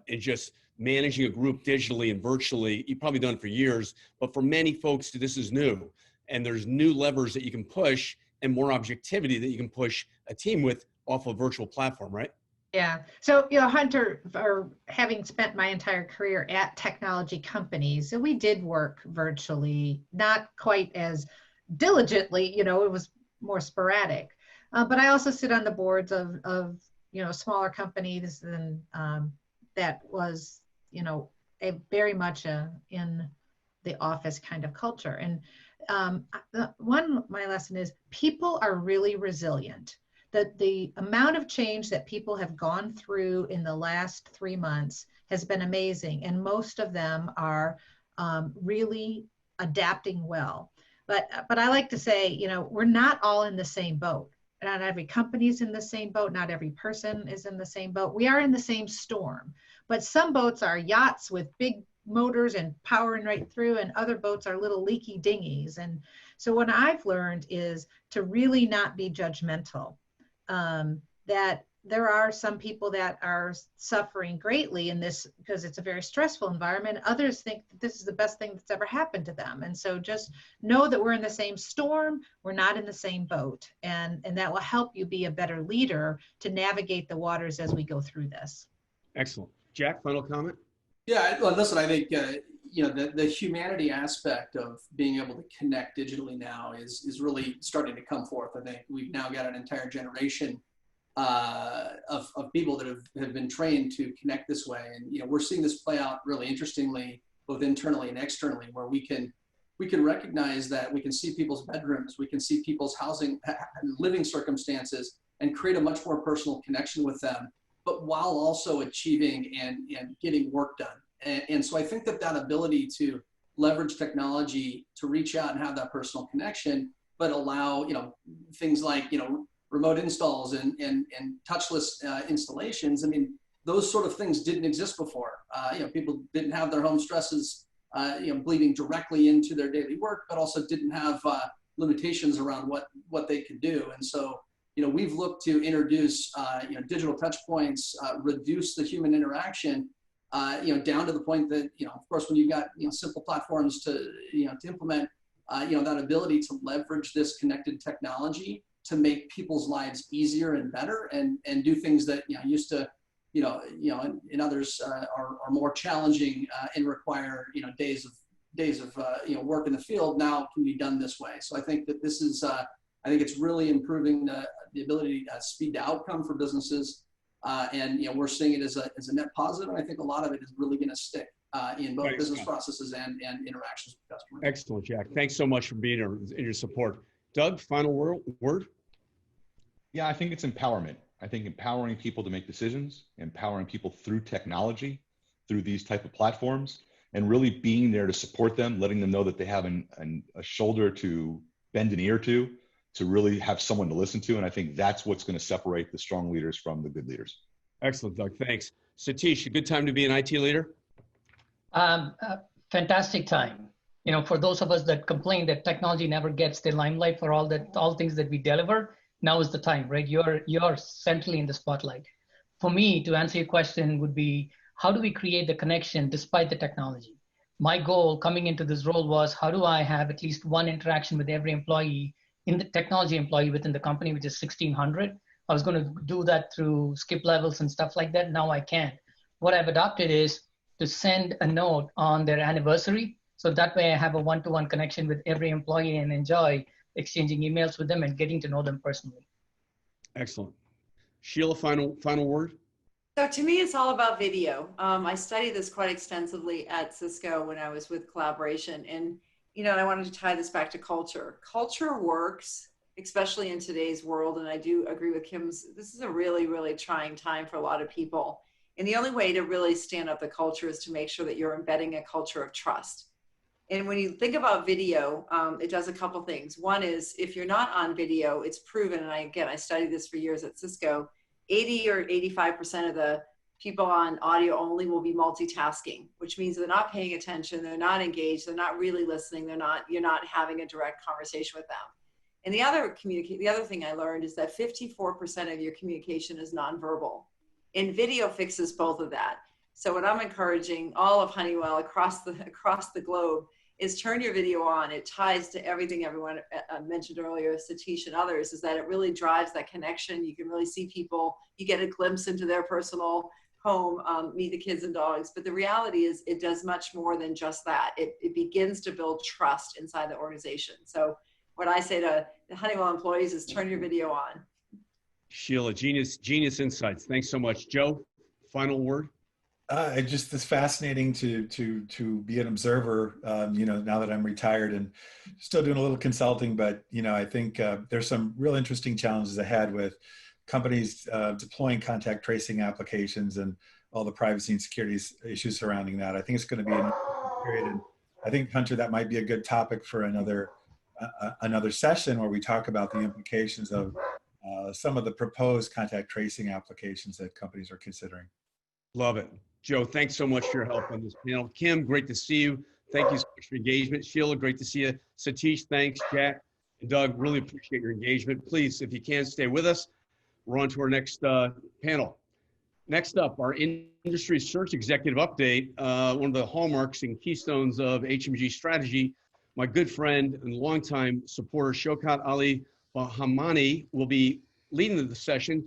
in just managing a group digitally and virtually? You've probably done it for years, but for many folks, this is new. And there's new levers that you can push and more objectivity that you can push a team with off a virtual platform, right? Yeah. So, Hunter, for having spent my entire career at technology companies, so we did work virtually, not quite as diligently, it was more sporadic. But I also sit on the boards of smaller companies, and that was, a very much in the office kind of culture. And my lesson is people are really resilient. That the amount of change that people have gone through in the last 3 months has been amazing. And most of them are really adapting well. But I like to say, we're not all in the same boat. Not every company is in the same boat. Not every person is in the same boat. We are in the same storm. But some boats are yachts with big motors and powering right through, and other boats are little leaky dinghies. And so what I've learned is to really not be judgmental, that there are some people that are suffering greatly in this because it's a very stressful environment. Others think that this is the best thing that's ever happened to them. And so just know that we're in the same storm, we're not in the same boat. And that will help you be a better leader to navigate the waters as we go through this. Excellent. Jack, final comment? Yeah, well, listen, I think, the humanity aspect of being able to connect digitally now is really starting to come forth. I think we've now got an entire generation of people that have been trained to connect this way. And, we're seeing this play out really interestingly, both internally and externally, where we can recognize that we can see people's bedrooms, we can see people's housing, living circumstances, and create a much more personal connection with them, but while also achieving and getting work done. And so I think that ability to leverage technology to reach out and have that personal connection, but allow, things like, remote installs and touchless installations. I mean, those sort of things didn't exist before. People didn't have their home stresses, bleeding directly into their daily work, but also didn't have limitations around what they could do. And so, we've looked to introduce, digital touch points, reduce the human interaction, down to the point that, of course, when you've got, simple platforms to implement, that ability to leverage this connected technology to make people's lives easier and better, and do things that used to, in others are more challenging and require days of work in the field, now can be done this way. So I think that this is I think it's really improving the ability to speed to outcome for businesses, and we're seeing it as a net positive, and I think a lot of it is really going to stick in both business processes and interactions with customers. Excellent, Jack. Thanks so much for being here and your support. Doug, final word? Yeah, I think it's empowerment. I think empowering people to make decisions, empowering people through technology, through these type of platforms, and really being there to support them, letting them know that they have a shoulder to bend an ear to really have someone to listen to. And I think that's what's going to separate the strong leaders from the good leaders. Excellent, Doug. Thanks. Satish, a good time to be an IT leader? Fantastic time. For those of us that complain that technology never gets the limelight for all things that we deliver, now is the time, right? You're centrally in the spotlight. For me, to answer your question would be, how do we create the connection despite the technology? My goal coming into this role was, how do I have at least one interaction with every employee, in the technology employee within the company, which is 1,600. I was going to do that through skip levels and stuff like that. Now I can't. What I've adopted is to send a note on their anniversary. So that way I have a one-to-one connection with every employee and enjoy exchanging emails with them and getting to know them personally. Excellent. Sheila, final word? So to me, it's all about video. I studied this quite extensively at Cisco when I was with collaboration. And, I wanted to tie this back to culture. Culture works, especially in today's world. And I do agree with Kim's, this is a really, really trying time for a lot of people. And the only way to really stand up the culture is to make sure that you're embedding a culture of trust. And when you think about video, it does a couple things. One is, if you're not on video, it's proven, and I studied this for years at Cisco, 80 or 85% of the people on audio only will be multitasking, which means they're not paying attention, they're not engaged, they're not really listening, you're not having a direct conversation with them. And the other thing I learned is that 54% of your communication is nonverbal. And video fixes both of that. So what I'm encouraging all of Honeywell across the globe is turn your video on. It ties to everything everyone mentioned earlier, Satish and others, is that it really drives that connection. You can really see people, you get a glimpse into their personal home, meet the kids and dogs. But the reality is it does much more than just that. It begins to build trust inside the organization. So what I say to the Honeywell employees is turn your video on. Sheila, genius insights. Thanks so much. Joe, final word? It's fascinating to be an observer, now that I'm retired and still doing a little consulting, but, I think there's some real interesting challenges ahead with companies deploying contact tracing applications and all the privacy and security issues surrounding that. I think it's going to be an period. And I think, Hunter, that might be a good topic for another session where we talk about the implications of some of the proposed contact tracing applications that companies are considering. Love it. Joe, thanks so much for your help on this panel. Kim, great to see you. Thank you so much for engagement. Sheila, great to see you. Satish, thanks. Jack and Doug, really appreciate your engagement. Please, if you can, stay with us. We're on to our next panel. Next up, our industry search executive update. One of the hallmarks and keystones of HMG strategy. My good friend and longtime supporter, Shaukat Ali Bahamani, will be leading the session.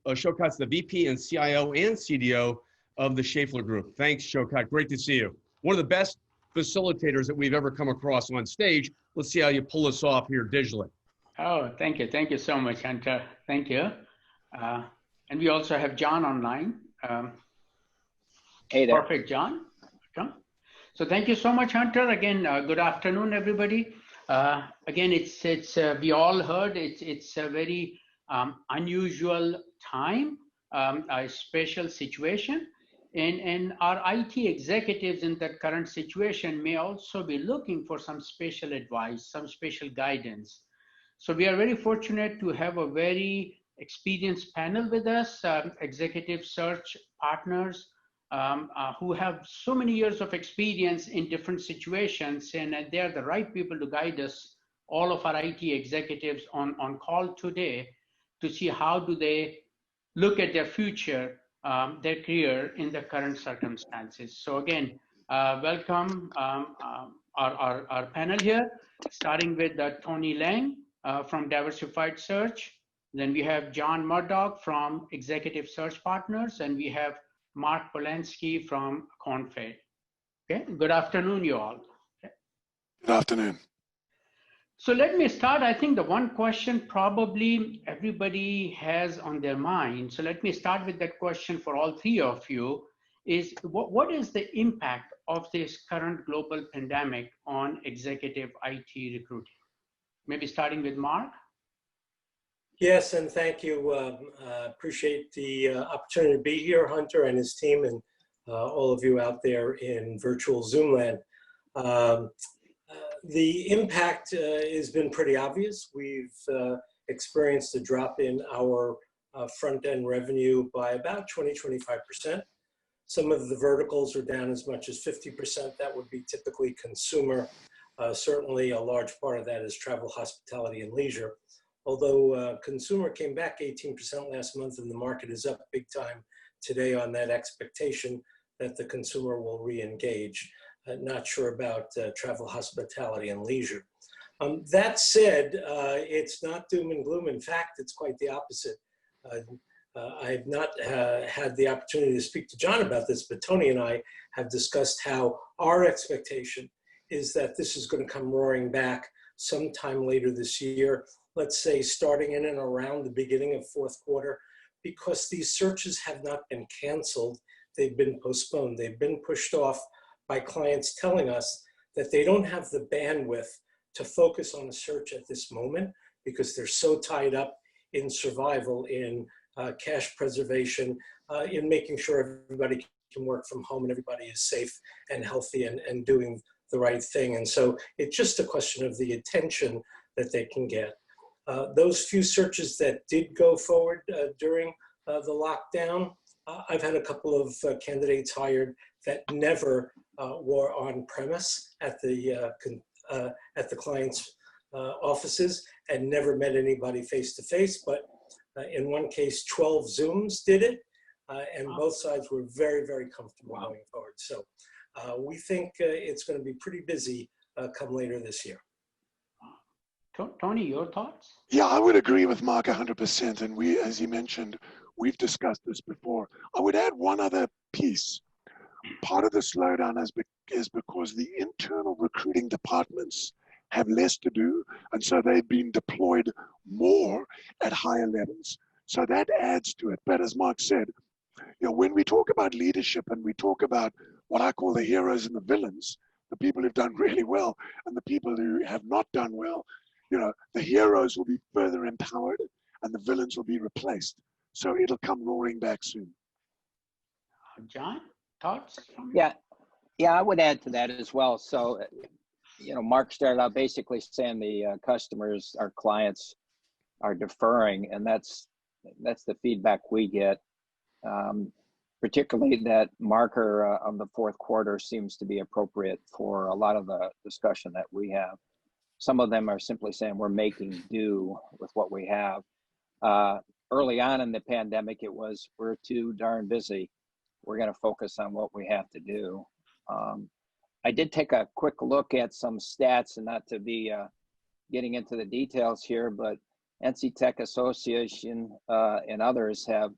Shaukat's the VP and CIO and CDO of the Schaeffler Group. Thanks, Shaukat. Great to see you. One of the best facilitators that we've ever come across on stage. Let's see how you pull us off here digitally. Oh, thank you. Thank you so much, Hunter. Thank you. And we also have John online. Hey there. Perfect, John. Welcome. So thank you so much, Hunter. Again, good afternoon, everybody. Again, we all heard it's a very unusual time, a special situation. And our IT executives in that current situation may also be looking for some special advice, some special guidance. So we are very fortunate to have a very experienced panel with us, executive search partners who have so many years of experience in different situations, and they are the right people to guide us, all of our IT executives on call today, to see how do they look at their future, their career in the current circumstances. So again, welcome our panel here, starting with Tony Lang from Diversified Search. Then we have John Murdoch from Executive Search Partners, and we have Mark Polanski from Confed. Okay, good afternoon, you all. Okay. Good afternoon. So let me start. I think the one question probably everybody has on their mind. So let me start with that question for all three of you is what is the impact of this current global pandemic on executive IT recruiting? Maybe starting with Mark. Yes, and thank you. Appreciate the opportunity to be here, Hunter and his team, and all of you out there in virtual Zoom land. The impact has been pretty obvious. We've experienced a drop in our front-end revenue by about 20–25%. Some of the verticals are down as much as 50%. That would be typically consumer. Certainly a large part of that is travel, hospitality, and leisure. Although consumer came back 18% last month, and the market is up big time today on that expectation that the consumer will re-engage. Not sure about travel, hospitality, and leisure. That said, it's not doom and gloom. In fact, it's quite the opposite. I've not had the opportunity to speak to John about this, but Tony and I have discussed how our expectation is that this is going to come roaring back sometime later this year. Let's say starting in and around the beginning of fourth quarter, because these searches have not been canceled. They've been postponed. They've been pushed off by clients telling us that they don't have the bandwidth to focus on a search at this moment because they're so tied up in survival, in cash preservation, in making sure everybody can work from home and everybody is safe and healthy and doing the right thing. And so it's just a question of the attention that they can get. Those few searches that did go forward during the lockdown, I've had a couple of candidates hired that never were on premise at the client's offices and never met anybody face to face. But in one case, 12 Zooms did it, and both sides were very, very comfortable going forward. So we think it's going to be pretty busy come later this year. Tony, your thoughts? Yeah, I would agree with Mark 100%. And we, as you mentioned, we've discussed this before. I would add one other piece. Part of the slowdown is because the internal recruiting departments have less to do, and so they've been deployed more at higher levels. So that adds to it. But as Mark said, you know, when we talk about leadership and we talk about what I call the heroes and the villains, the people who've done really well and the people who have not done well, you know, the heroes will be further empowered and the villains will be replaced. So it'll come roaring back soon. John, thoughts? Yeah, I would add to that as well. So, you know, Mark started out basically saying the customers, our clients are deferring, and that's the feedback we get. particularly that marker of the fourth quarter seems to be appropriate for a lot of the discussion that we have. Some of them are simply saying we're making do with what we have. Early on in the pandemic, it was we're too darn busy. We're going to focus on what we have to do. I did take a quick look at some stats, and not to be getting into the details here, but NC Tech Association and others have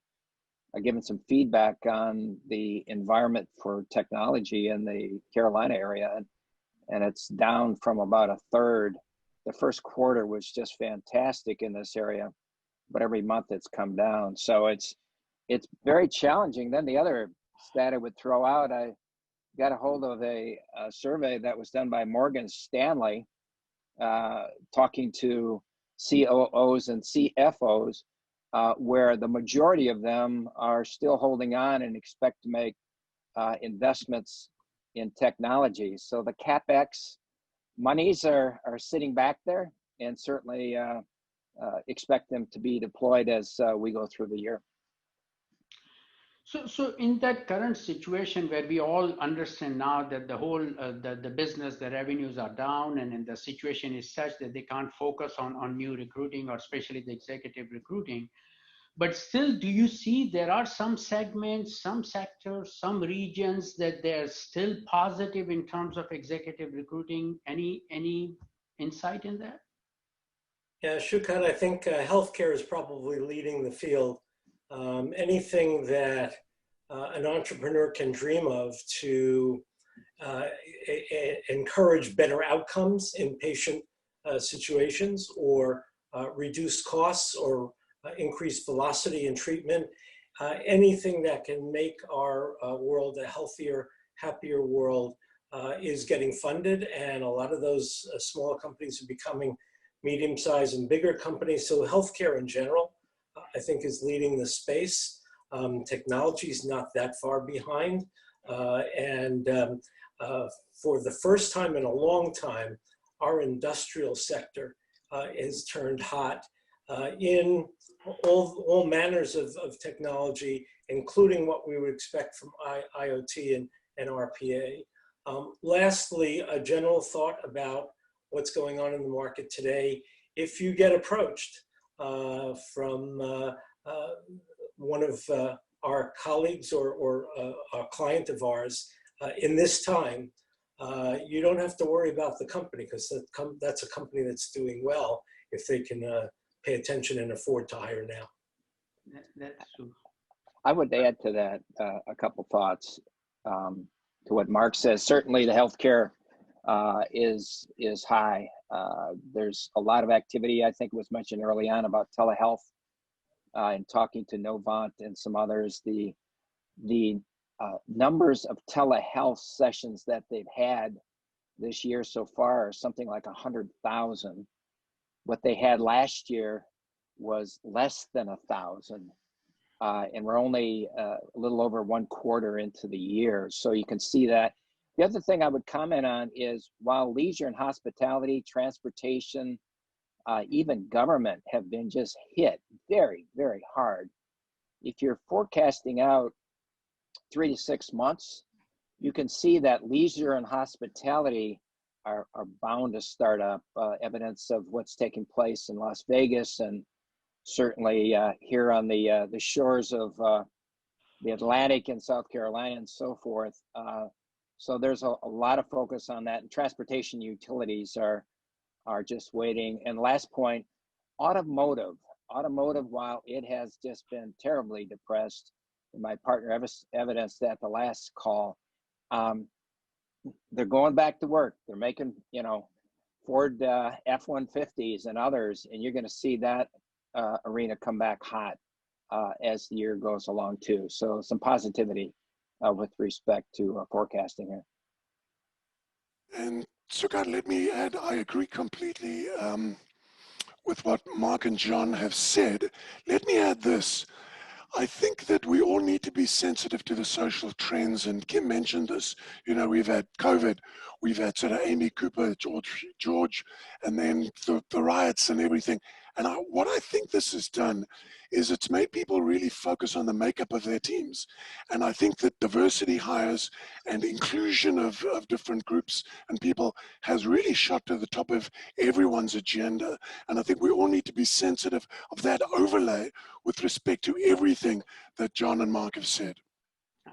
given some feedback on the environment for technology in the Carolina area, and it's down from about a third. The first quarter was just fantastic in this area, but every month it's come down. So it's very challenging. Then the other stat I would throw out, I got a hold of a survey that was done by Morgan Stanley, talking to COOs and CFOs, where the majority of them are still holding on and expect to make investments in technology. So the CapEx monies are sitting back there, and certainly expect them to be deployed as we go through the year. So in that current situation where we all understand now that the whole, the business, the revenues are down, and the situation is such that they can't focus on new recruiting, or especially the executive recruiting, but still, do you see there are some segments, some sectors, some regions that they're still positive in terms of executive recruiting? Any insight in that? Yeah, Shukat, I think healthcare is probably leading the field. Anything that an entrepreneur can dream of to encourage better outcomes in patient situations, or reduce costs, or increase velocity in treatment, anything that can make our world a healthier, happier world is getting funded. And a lot of those smaller companies are becoming medium-sized and bigger companies. So healthcare in general, I think, is leading the space. Technology is not that far behind. For the first time in a long time, our industrial sector is turned hot in all manners of technology, including what we would expect from IoT and RPA. Lastly, a general thought about what's going on in the market today. If you get approached from one of our colleagues or a client of ours in this time, you don't have to worry about the company, because that's a company that's doing well if they can pay attention and afford to hire now. That's true. I would add to that a couple thoughts to what Mark says. Certainly the healthcare is high. There's a lot of activity. I think it was mentioned early on about telehealth, and talking to Novant and some others. The numbers of telehealth sessions that they've had this year so far are something like 100,000. What they had last year was less than 1,000. And we're only a little over 1 quarter into the year. So you can see that. The other thing I would comment on is, while leisure and hospitality, transportation, even government have been just hit very, very hard, if you're forecasting out 3 to 6 months, you can see that leisure and hospitality are bound to start up. Evidence of what's taking place in Las Vegas, and certainly here on the shores of the Atlantic in South Carolina and so forth. So there's a lot of focus on that, and transportation utilities are just waiting. And last point, automotive, while it has just been terribly depressed, and my partner evidenced that the last call, they're going back to work. They're making, Ford F-150s and others, and you're going to see that arena come back hot as the year goes along too. So some positivity with respect to forecasting here. And Sukhan, let me add, I agree completely with what Mark and John have said. Let me add this. I think that we all need to be sensitive to the social trends, and Kim mentioned this. We've had COVID, we've had sort of Amy Cooper, George, and then the riots and everything. And what I think this has done is it's made people really focus on the makeup of their teams. And I think that diversity hires and inclusion of different groups and people has really shot to the top of everyone's agenda. And I think we all need to be sensitive of that overlay with respect to everything that John and Mark have said.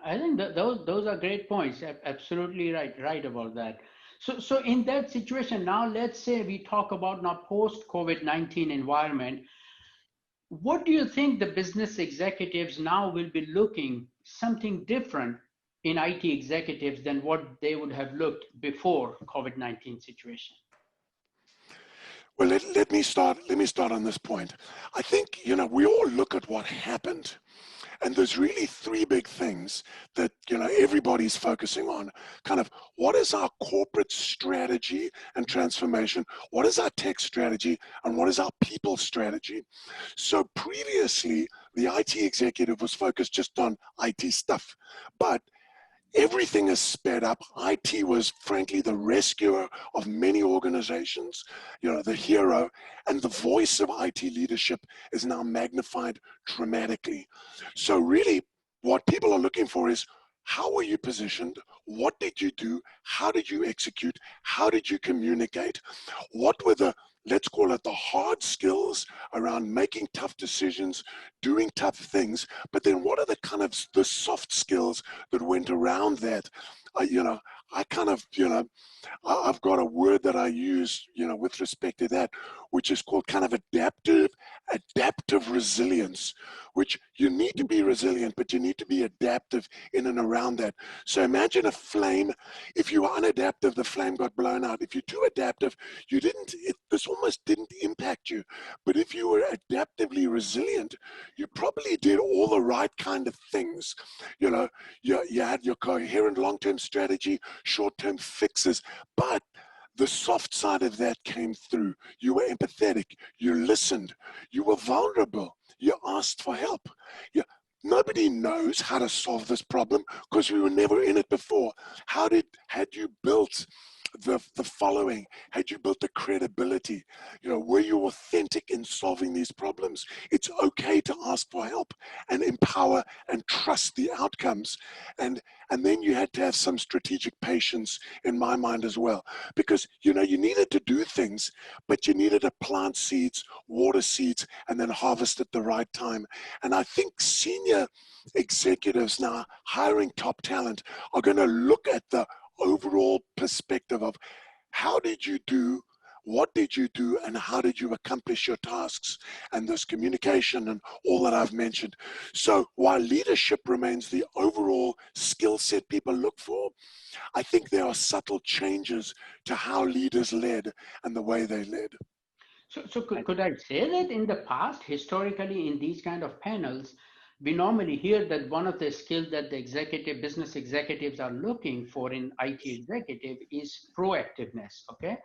I think that those are great points. Absolutely right about that. So in that situation, now let's say we talk about now post-COVID-19 environment. What do you think the business executives now will be looking something different in IT executives than what they would have looked before COVID-19 situation? Well, let me start on this point. I think, we all look at what happened. And there's really three big things that, everybody's focusing on. Kind of what is our corporate strategy and transformation? What is our tech strategy? And what is our people strategy? So previously, the IT executive was focused just on IT stuff. But everything is sped up. IT was frankly the rescuer of many organizations, the hero, and the voice of IT leadership is now magnified dramatically. So really what people are looking for is, how were you positioned? What did you do? How did you execute? How did you communicate? What were the, let's call it the hard skills around making tough decisions, doing tough things, but then what are the kind of the soft skills that went around that? I've got a word that I use, with respect to that, which is called kind of adaptive resilience, which you need to be resilient, but you need to be adaptive in and around that. So imagine a flame. If you were unadaptive, the flame got blown out. If you're too adaptive, this almost didn't impact you. But if you were adaptively resilient, you probably did all the right kind of things. You had your coherent long-term strategy, short-term fixes, but the soft side of that came through. You were empathetic, you listened, you were vulnerable, you asked for help. Nobody knows how to solve this problem because we were never in it before. Had you built the following? Had you built the credibility? Were you authentic in solving these problems? It's okay to ask for help and empower and trust the outcomes. And then you had to have some strategic patience in my mind as well, because you needed to do things, but you needed to plant seeds, water seeds, and then harvest at the right time. And I think senior executives now hiring top talent are going to look at the overall perspective of how did you do, what did you do, and how did you accomplish your tasks, and this communication and all that I've mentioned. So while leadership remains the overall skill set people look for, I think there are subtle changes to how leaders led and the way they led. So could I say that in the past, historically, in these kind of panels, we normally hear that one of the skills that the business executives are looking for in IT executive is proactiveness, okay?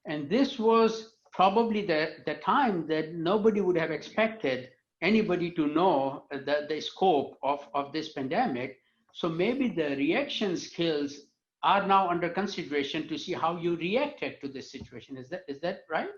And this was probably the time that nobody would have expected anybody to know the scope of this pandemic. So maybe the reaction skills are now under consideration to see how you reacted to this situation. Is that right?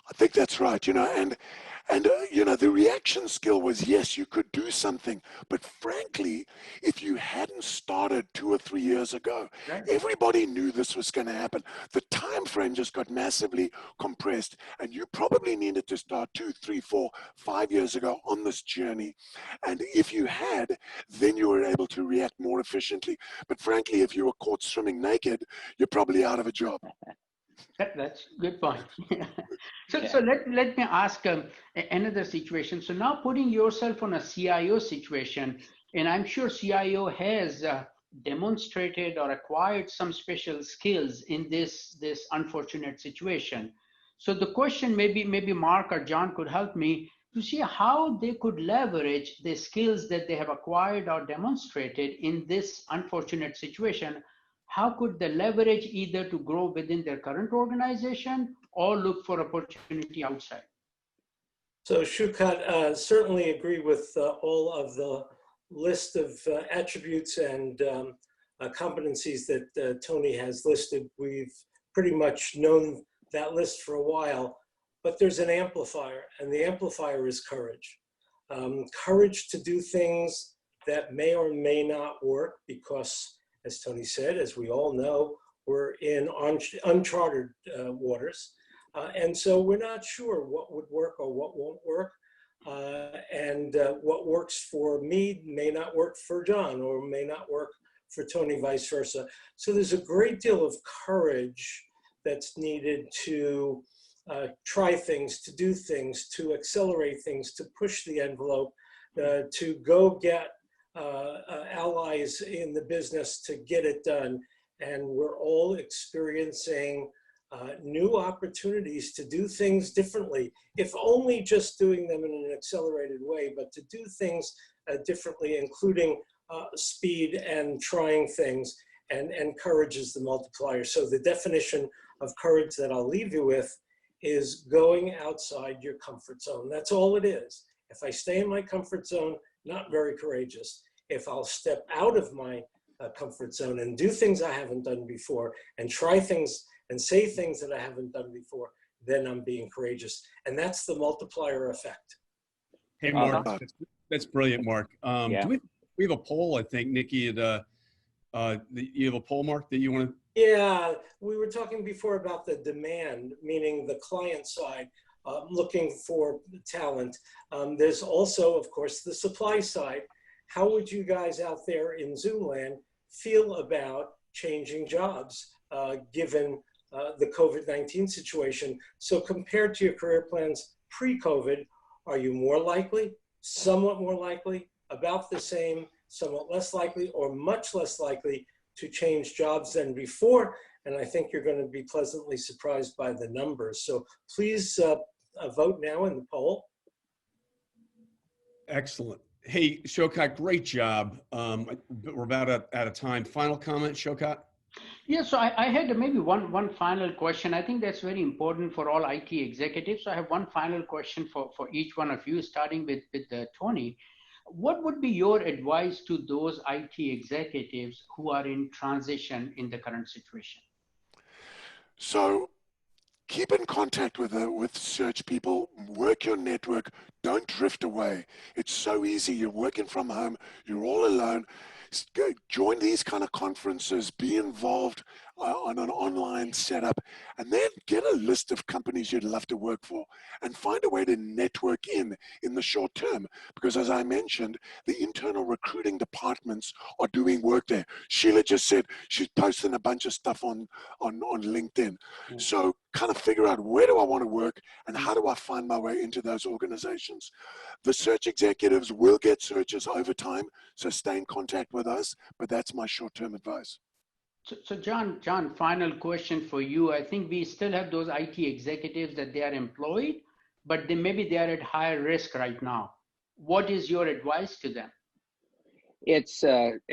I think that's right, the reaction skill was, yes, you could do something, but frankly, if you hadn't started 2 or 3 years ago, everybody knew this was going to happen. The time frame just got massively compressed, and you probably needed to start 2, 3, 4, 5 years ago on this journey. And if you had, then you were able to react more efficiently. But frankly, if you were caught swimming naked, you're probably out of a job. That's a good point. So let me ask another situation. So now putting yourself on a CIO situation, and I'm sure CIO has demonstrated or acquired some special skills in this unfortunate situation. So the question, maybe Mark or John could help me to see how they could leverage the skills that they have acquired or demonstrated in this unfortunate situation. How could they leverage either to grow within their current organization or look for opportunity outside? So Shukat, certainly agree with all of the list of attributes and competencies that Tony has listed. We've pretty much known that list for a while, but there's an amplifier, and the amplifier is courage. Courage to do things that may or may not work because, as Tony said, as we all know, we're in uncharted waters. And so we're not sure what would work or what won't work. And what works for me may not work for John or may not work for Tony, vice versa. So there's a great deal of courage that's needed to try things, to do things, to accelerate things, to push the envelope, to go get allies in the business to get it done. And we're all experiencing new opportunities to do things differently, if only just doing them in an accelerated way, but to do things differently, including speed and trying things, and courage is the multiplier. So the definition of courage that I'll leave you with is going outside your comfort zone. That's all it is. If I stay in my comfort zone, not very courageous. If I'll step out of my comfort zone and do things I haven't done before and try things and say things that I haven't done before, then I'm being courageous. And that's the multiplier effect. Hey, Mark, that's brilliant, Mark. Yeah. Do we have a poll? I think, Nikki, you have a poll, Mark, that you want to? Yeah, we were talking before about the demand, meaning the client side, looking for talent. There's also, of course, the supply side. How would you guys out there in Zoom land feel about changing jobs, given the COVID-19 situation? So compared to your career plans pre-COVID, are you more likely, somewhat more likely, about the same, somewhat less likely, or much less likely to change jobs than before? And I think you're going to be pleasantly surprised by the numbers. So please vote now in the poll. Excellent. Hey, Shokat, great job. We're about out of time. Final comment, Shokat? Yeah, so I had maybe one final question. I think that's very important for all IT executives. So I have one final question for each one of you, starting with Tony. What would be your advice to those IT executives who are in transition in the current situation? So keep in contact with search people, work your network, don't drift away. It's so easy. You're working from home, you're all alone. Join these kind of conferences, be involved on an online setup, and then get a list of companies you'd love to work for and find a way to network in the short term. Because as I mentioned, the internal recruiting departments are doing work there. Sheila just said she's posting a bunch of stuff on LinkedIn. So kind of figure out, where do I want to work and how do I find my way into those organizations? The search executives will get searches over time, so stay in contact with us, but that's my short-term advice. So John, final question for you. I think we still have those IT executives that they are employed, but maybe they are at higher risk right now. What is your advice to them? It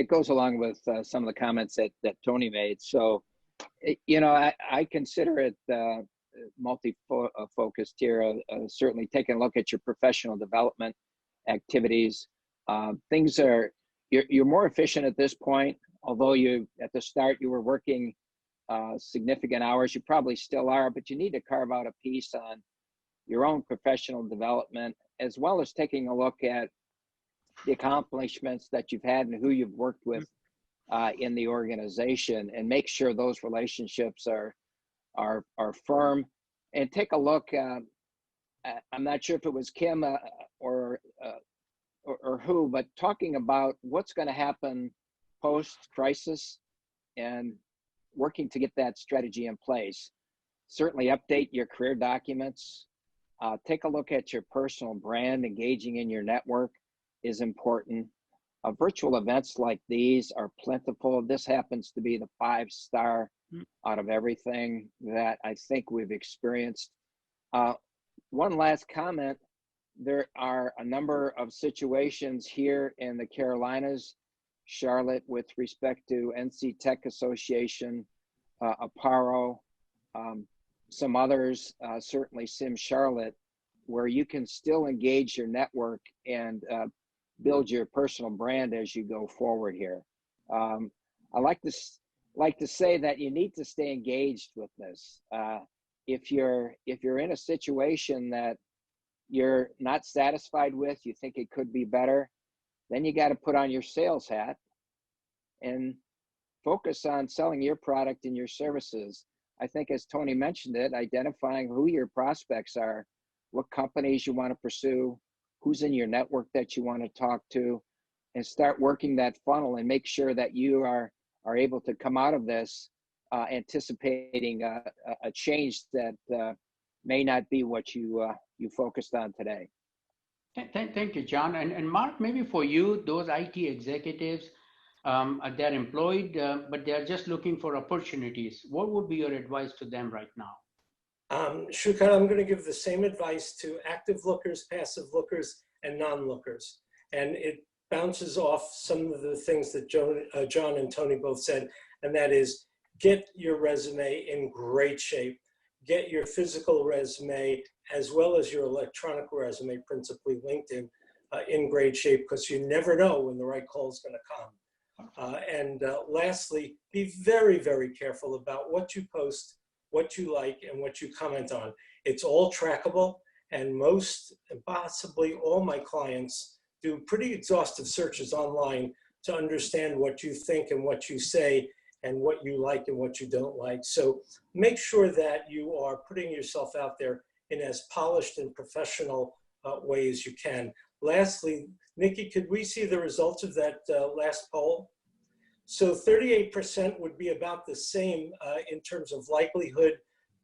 goes along with some of the comments that Tony made. So, I consider it multi-focused here. Certainly taking a look at your professional development activities. You're more efficient at this point. Although at the start you were working significant hours, you probably still are, but you need to carve out a piece on your own professional development, as well as taking a look at the accomplishments that you've had and who you've worked with in the organization, and make sure those relationships are firm. And take a look. I'm not sure if it was Kim or who, but talking about what's going to happen post-crisis and working to get that strategy in place. Certainly update your career documents. Take a look at your personal brand. Engaging in your network is important. Virtual events like these are plentiful. This happens to be the 5-star out of everything that I think we've experienced. One last comment. There are a number of situations here in the Carolinas, Charlotte, with respect to NC Tech Association, Aparo, some others, certainly Sim Charlotte, where you can still engage your network and build your personal brand as you go forward here. I like to say that you need to stay engaged with this. If you're in a situation that you're not satisfied with, you think it could be better, then you got to put on your sales hat and focus on selling your product and your services. I think, as Tony mentioned it, identifying who your prospects are, what companies you want to pursue, who's in your network that you want to talk to, and start working that funnel and make sure that you are able to come out of this anticipating a change that may not be what you focused on today. Thank you, John. And Mark, maybe for you, those IT executives, they're employed, but they're just looking for opportunities. What would be your advice to them right now? Shrikant, I'm going to give the same advice to active lookers, passive lookers, and non-lookers. And it bounces off some of the things that John and Tony both said, and that is get your resume in great shape. Get your physical resume as well as your electronic resume, principally LinkedIn, in great shape, because you never know when the right call is going to come. And lastly, be very, very careful about what you post, what you like, and what you comment on. It's all trackable, and most, and possibly all my clients do pretty exhaustive searches online to understand what you think and what you say and what you like and what you don't like. So make sure that you are putting yourself out there in as polished and professional way as you can. Lastly, Nikki, could we see the results of that last poll? So 38% would be about the same in terms of likelihood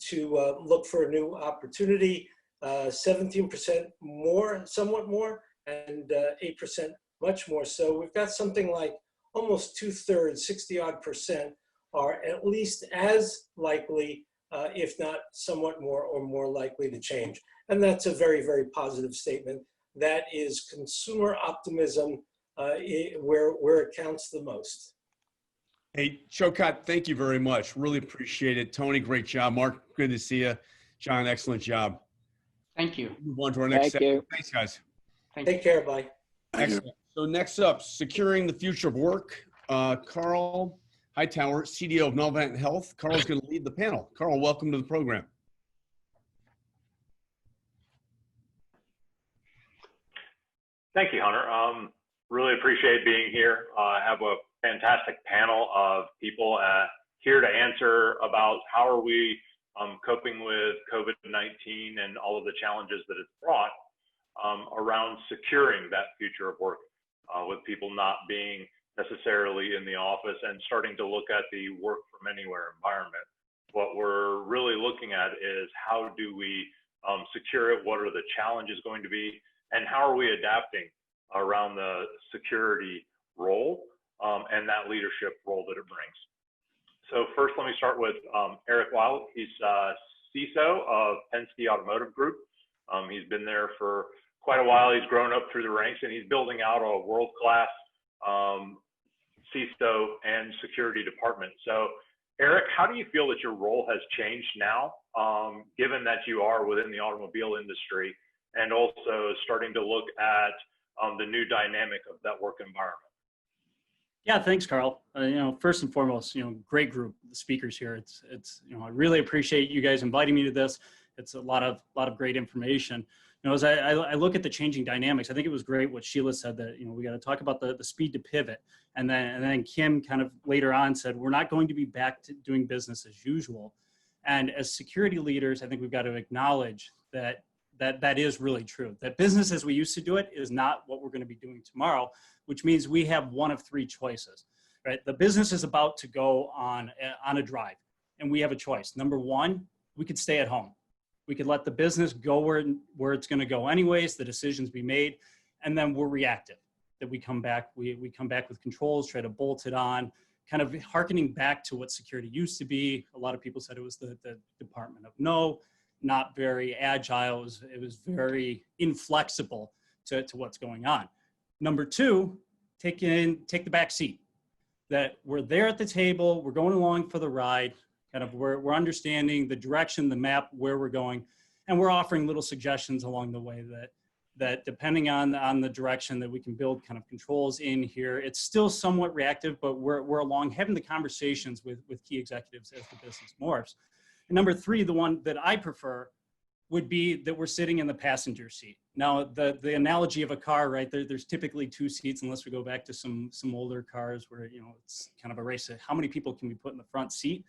to look for a new opportunity, 17% more, somewhat more, and 8% much more. So we've got something like almost 2/3, 60-odd% are at least as likely, if not somewhat more or more likely to change. And that's a very, very positive statement. That is consumer optimism where it counts the most. Hey, Shrikant, thank you very much. Really appreciate it. Tony, great job. Mark, good to see you. John, excellent job. Thank you. Move on to our next section. Thanks, guys. Take care. Bye. Excellent. So next up, securing the future of work. Carl Hightower, CDO of Novant Health. Carl's going to lead the panel. Carl, welcome to the program. Thank you, Hunter. Really appreciate being here. I have a fantastic panel of people here to answer about how are we coping with COVID-19 and all of the challenges that it's brought around securing that future of work with people not being necessarily in the office and starting to look at the work from anywhere environment. What we're really looking at is how do we secure it? What are the challenges going to be? And how are we adapting around the security role and that leadership role that it brings? So first, let me start with Eric Wild. He's CISO of Penske Automotive Group. He's been there for quite a while. He's grown up through the ranks, and he's building out a world-class CISO and security department. So Eric, how do you feel that your role has changed now, given that you are within the automobile industry and also starting to look at the new dynamic of that work environment? Yeah, thanks, Carl. First and foremost, great group of speakers here. It's I really appreciate you guys inviting me to this. It's a lot of great information. As I look at the changing dynamics, I think it was great what Sheila said that, we got to talk about the speed to pivot. And then Kim kind of later on said, we're not going to be back to doing business as usual. And as security leaders, I think we've got to acknowledge that is really true. That business as we used to do it is not what we're going to be doing tomorrow, which means we have one of three choices, right? The business is about to go on a drive, and we have a choice. Number one, we could stay at home. We could let the business go where it's going to go anyways, the decisions be made, and then we're reactive. That we come back, we come back with controls, try to bolt it on, kind of hearkening back to what security used to be. A lot of people said it was the Department of No, not very agile. It was very inflexible to what's going on. Number two, take the back seat. That we're there at the table, we're going along for the ride, kind of we're understanding the direction, the map, where we're going, and we're offering little suggestions along the way that depending on the direction that we can build kind of controls in here, it's still somewhat reactive, but we're along having the conversations with key executives as the business morphs. And number three, the one that I prefer would be that we're sitting in the passenger seat. Now, the analogy of a car, right, there's typically two seats, unless we go back to some older cars where, you know, it's kind of a race of how many people can we put in the front seat.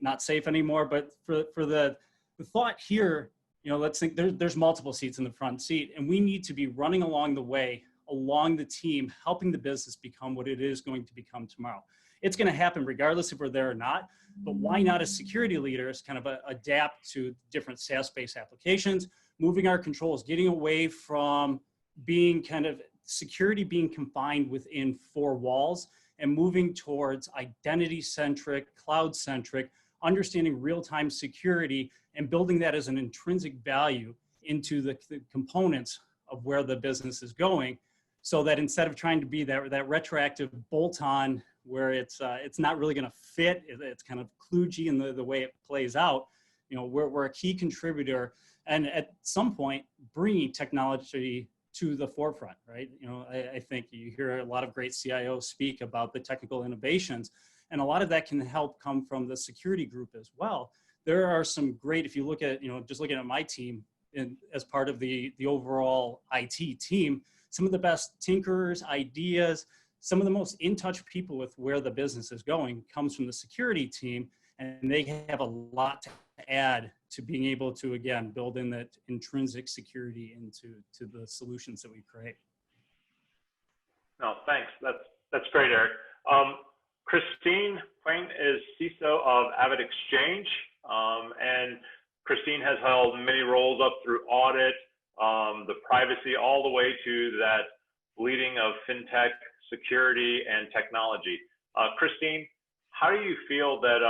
Not safe anymore, but for the thought here, you know, let's think there's multiple seats in the front seat, and we need to be running along the way, along the team, helping the business become what it is going to become tomorrow. It's going to happen regardless if we're there or not, but why not as security leaders kind of adapt to different SaaS-based applications, moving our controls, getting away from being kind of security being confined within four walls and moving towards identity-centric, cloud-centric, understanding real-time security and building that as an intrinsic value into the components of where the business is going, so that instead of trying to be that retroactive bolt-on where it's not really going to fit, it's kind of kludgy in the way it plays out, you know, we're a key contributor, and at some point bringing technology to the forefront, right? You know, I think you hear a lot of great CIOs speak about the technical innovations, and a lot of that can help come from the security group as well. There are some great, if you look at, you know, just looking at my team as part of the overall IT team, some of the best tinkerers, ideas, some of the most in touch people with where the business is going comes from the security team, and they have a lot to add to being able to, again, build in that intrinsic security into the solutions that we create. No, thanks. That's great, Eric. Christine Quain is CISO of Avid Exchange, and Christine has held many roles up through audit, the privacy, all the way to that leading of fintech, security, and technology. Christine, how do you feel that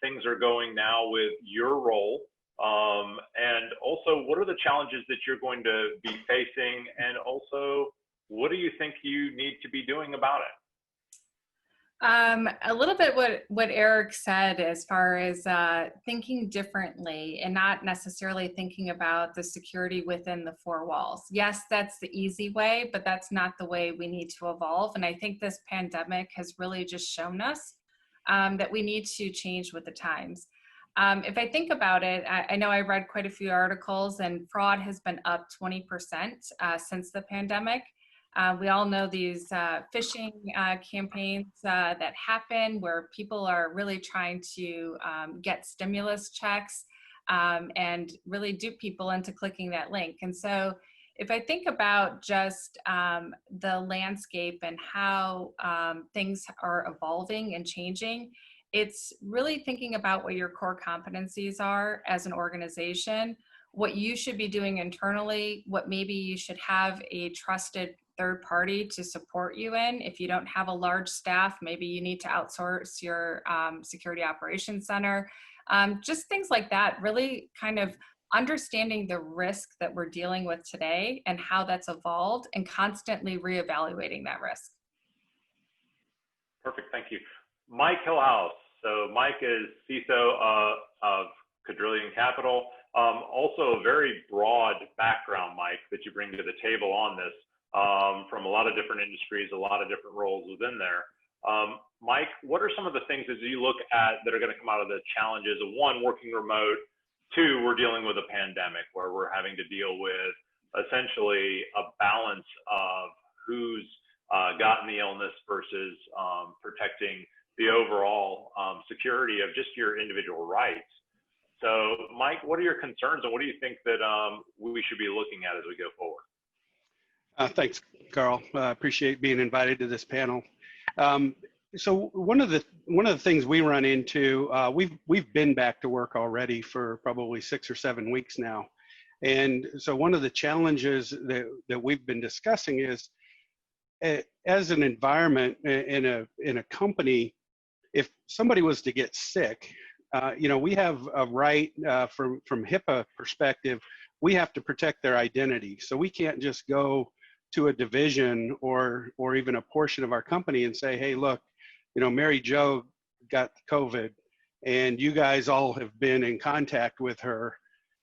things are going now with your role? And also, what are the challenges that you're going to be facing? And also, what do you think you need to be doing about it? A little bit what Eric said as far as thinking differently and not necessarily thinking about the security within the four walls. Yes, that's the easy way, but that's not the way we need to evolve. And I think this pandemic has really just shown us that we need to change with the times. If I think about it, I know I read quite a few articles, and fraud has been up 20% since the pandemic. We all know these phishing campaigns that happen where people are really trying to get stimulus checks and really dupe people into clicking that link. And so if I think about just the landscape and how things are evolving and changing, it's really thinking about what your core competencies are as an organization, what you should be doing internally, what maybe you should have a trusted third party to support you in. If you don't have a large staff, maybe you need to outsource your security operations center. Just things like that, really kind of understanding the risk that we're dealing with today and how that's evolved and constantly reevaluating that risk. Perfect, thank you. Mike Hillhouse. So Mike is CISO of Quadrillion Capital. Also a very broad background, Mike, that you bring to the table on this. From a lot of different industries, a lot of different roles within there. Mike, what are some of the things as you look at that are going to come out of the challenges of one, working remote, two, we're dealing with a pandemic where we're having to deal with essentially a balance of who's gotten the illness versus protecting the overall security of just your individual rights. So Mike, what are your concerns and what do you think that we should be looking at as we go forward? Thanks, Carl. Appreciate being invited to this panel. So one of the things we run into, we've been back to work already for probably 6 or 7 weeks now, and so one of the challenges that we've been discussing is, as an environment in a company, if somebody was to get sick, you know, we have a right from HIPAA perspective, we have to protect their identity. So we can't just go to a division or even a portion of our company and say, hey, look, you know, Mary Jo got COVID and you guys all have been in contact with her.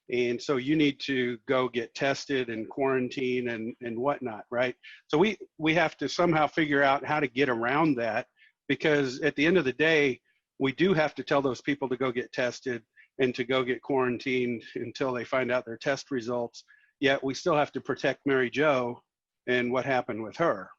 And so you need to go get tested and quarantine and whatnot, right? So we have to somehow figure out how to get around that, because at the end of the day, we do have to tell those people to go get tested and to go get quarantined until they find out their test results. Yet we still have to protect Mary Jo and what happened with her.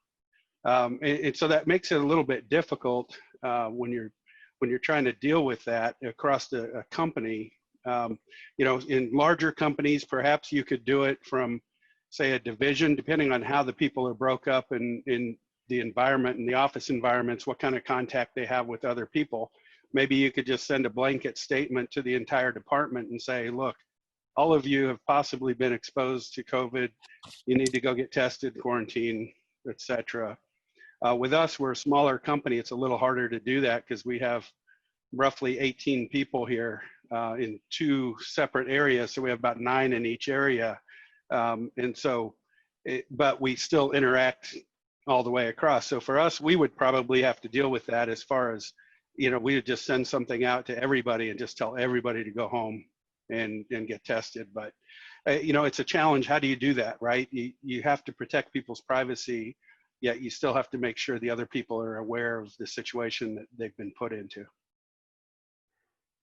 And so that makes it a little bit difficult when you're trying to deal with that across a company. You know, in larger companies, perhaps you could do it from, say, a division, depending on how the people are broke up in the environment, in the office environments, what kind of contact they have with other people. Maybe you could just send a blanket statement to the entire department and say, look, all of you have possibly been exposed to COVID. You need to go get tested, quarantine, etc. With us, we're a smaller company. It's a little harder to do that because we have roughly 18 people here in 2 separate areas. So we have about 9 in each area. And so, but we still interact all the way across. So for us, we would probably have to deal with that as far as, you know, we would just send something out to everybody and just tell everybody to go home and get tested. But, you know, it's a challenge. How do you do that, right? You have to protect people's privacy, yet you still have to make sure the other people are aware of the situation that they've been put into.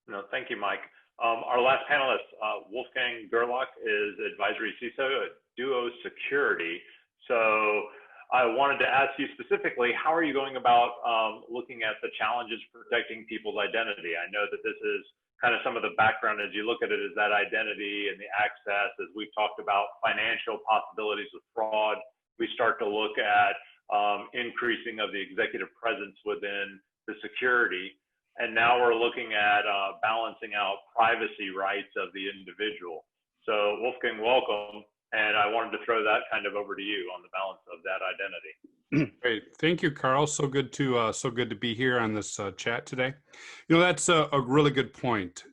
No, thank you, Mike. Our last panelist, Wolfgang Gerlach, is advisory CISO at Duo Security. So I wanted to ask you specifically, how are you going about looking at the challenges protecting people's identity? I know that this is kind of some of the background as you look at it, is that identity and the access. As we've talked about financial possibilities with fraud, we start to look at increasing of the executive presence within the security. And now we're looking at balancing out privacy rights of the individual. So Wolfgang, welcome. And I wanted to throw that kind of over to you on the balance of that identity. Great, thank you, Carl. So good to be here on this chat today. You know, that's a really good point.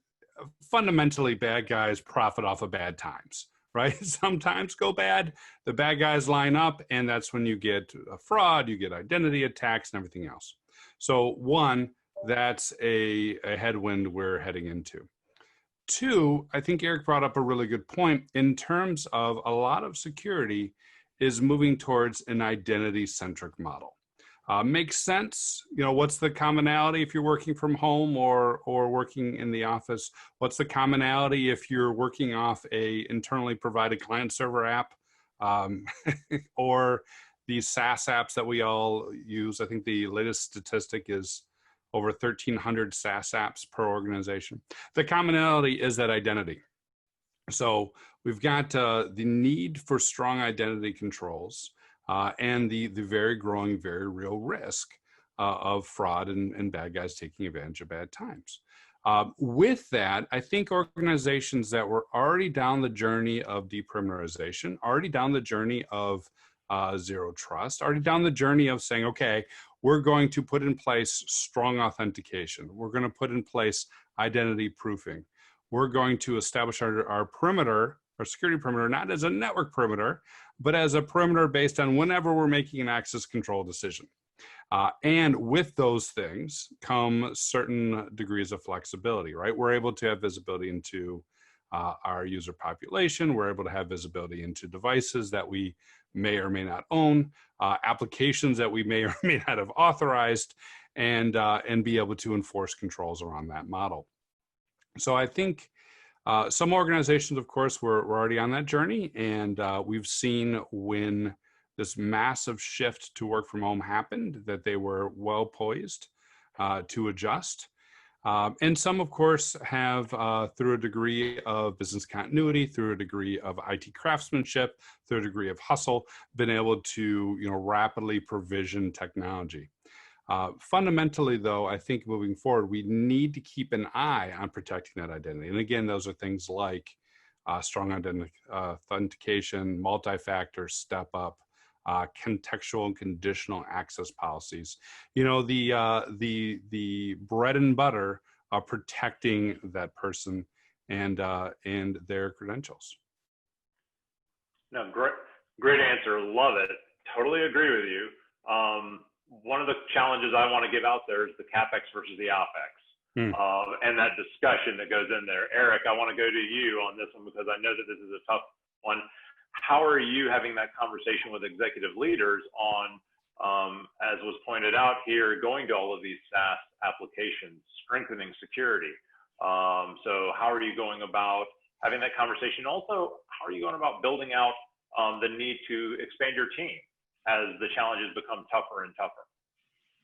Fundamentally, bad guys profit off of bad times, right? Sometimes go bad, the bad guys line up, and that's when you get fraud, you get identity attacks, and everything else. So one, that's a headwind we're heading into. 2, I think Eric brought up a really good point in terms of a lot of security is moving towards an identity-centric model. Makes sense. You know, what's the commonality if you're working from home or working in the office? What's the commonality if you're working off a internally provided client-server app or these SaaS apps that we all use? I think the latest statistic is over 1,300 SaaS apps per organization. The commonality is that identity. So we've got the need for strong identity controls and the very growing, very real risk of fraud and bad guys taking advantage of bad times. With that, I think organizations that were already down the journey of deperimeterization, already down the journey of zero trust, already down the journey of saying, okay, we're going to put in place strong authentication. We're going to put in place identity proofing. We're going to establish our perimeter, our security perimeter, not as a network perimeter, but as a perimeter based on whenever we're making an access control decision. And with those things come certain degrees of flexibility, right? We're able to have visibility into our user population. We're able to have visibility into devices that we may or may not own, applications that we may or may not have authorized, and be able to enforce controls around that model. So I think some organizations, of course, were already on that journey, and we've seen when this massive shift to work from home happened that they were well poised to adjust. And some, of course, have, through a degree of business continuity, through a degree of IT craftsmanship, through a degree of hustle, been able to, you know, rapidly provision technology. Fundamentally, though, I think moving forward, we need to keep an eye on protecting that identity. And again, those are things like strong authentication, multi-factor, step up, contextual and conditional access policies. You know, the bread and butter of protecting that person and their credentials. No, great answer. Love it. Totally agree with you. One of the challenges I want to give out there is the CapEx versus the OpEx. and that discussion that goes in there. Eric, I want to go to you on this one because I know that this is a tough one. How are you having that conversation with executive leaders on, as was pointed out here, going to all of these SaaS applications, strengthening security? So how are you going about having that conversation? Also, how are you going about building out the need to expand your team as the challenges become tougher and tougher?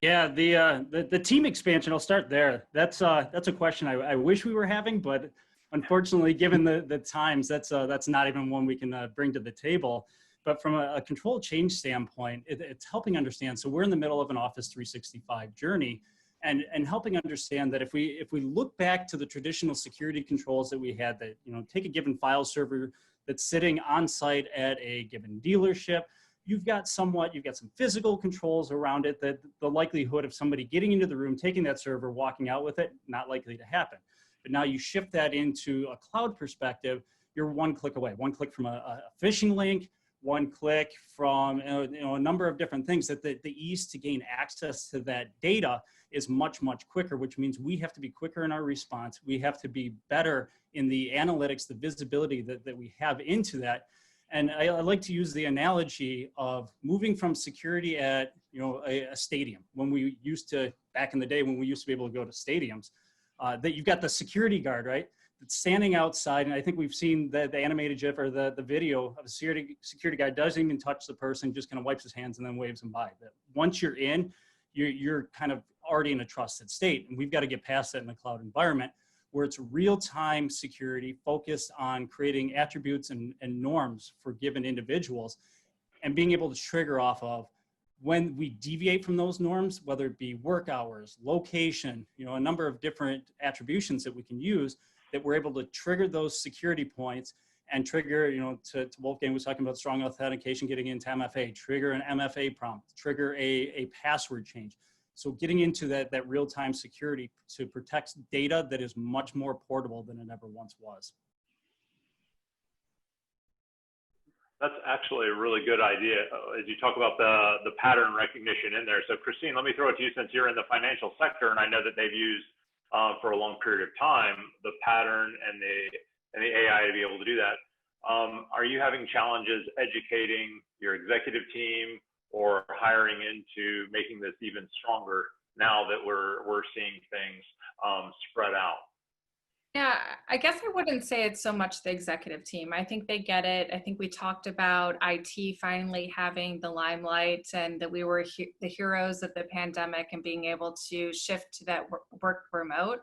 Yeah, the team expansion, I'll start there. That's a question I wish we were having, but unfortunately, given the times, that's not even one we can bring to the table. But from a control change standpoint, it's helping understand. So we're in the middle of an Office 365 journey, and helping understand that if we look back to the traditional security controls that we had, that take a given file server that's sitting on site at a given dealership, you've got some physical controls around it that the likelihood of somebody getting into the room, taking that server, walking out with it, not likely to happen. But now you shift that into a cloud perspective, you're one click away, one click from a phishing link, one click from a number of different things, that the ease to gain access to that data is much, much quicker, which means we have to be quicker in our response. We have to be better in the analytics, the visibility that we have into that. And I like to use the analogy of moving from security at a stadium. When we used to, back in the day when we used to be able to go to stadiums, that you've got the security guard, right? That's standing outside, and I think we've seen the animated GIF or the video of a security guard doesn't even touch the person, just kind of wipes his hands and then waves them by. That once you're in, you're kind of already in a trusted state, and we've got to get past that in the cloud environment, where it's real-time security focused on creating attributes and norms for given individuals, and being able to trigger off of when we deviate from those norms, whether it be work hours, location, a number of different attributions that we can use, that we're able to trigger those security points and trigger, to Wolfgang was talking about strong authentication, getting into MFA, trigger an MFA prompt, trigger a password change. So getting into that real-time security to protect data that is much more portable than it ever once was. That's actually a really good idea as you talk about the pattern recognition in there. So Christine, let me throw it to you, since you're in the financial sector, and I know that they've used for a long period of time the pattern and the AI to be able to do that. Are you having challenges educating your executive team or hiring into making this even stronger now that we're seeing things spread out? Yeah, I guess I wouldn't say it's so much the executive team. I think they get it. I think we talked about IT finally having the limelight, and that we were the heroes of the pandemic and being able to shift to that work remote.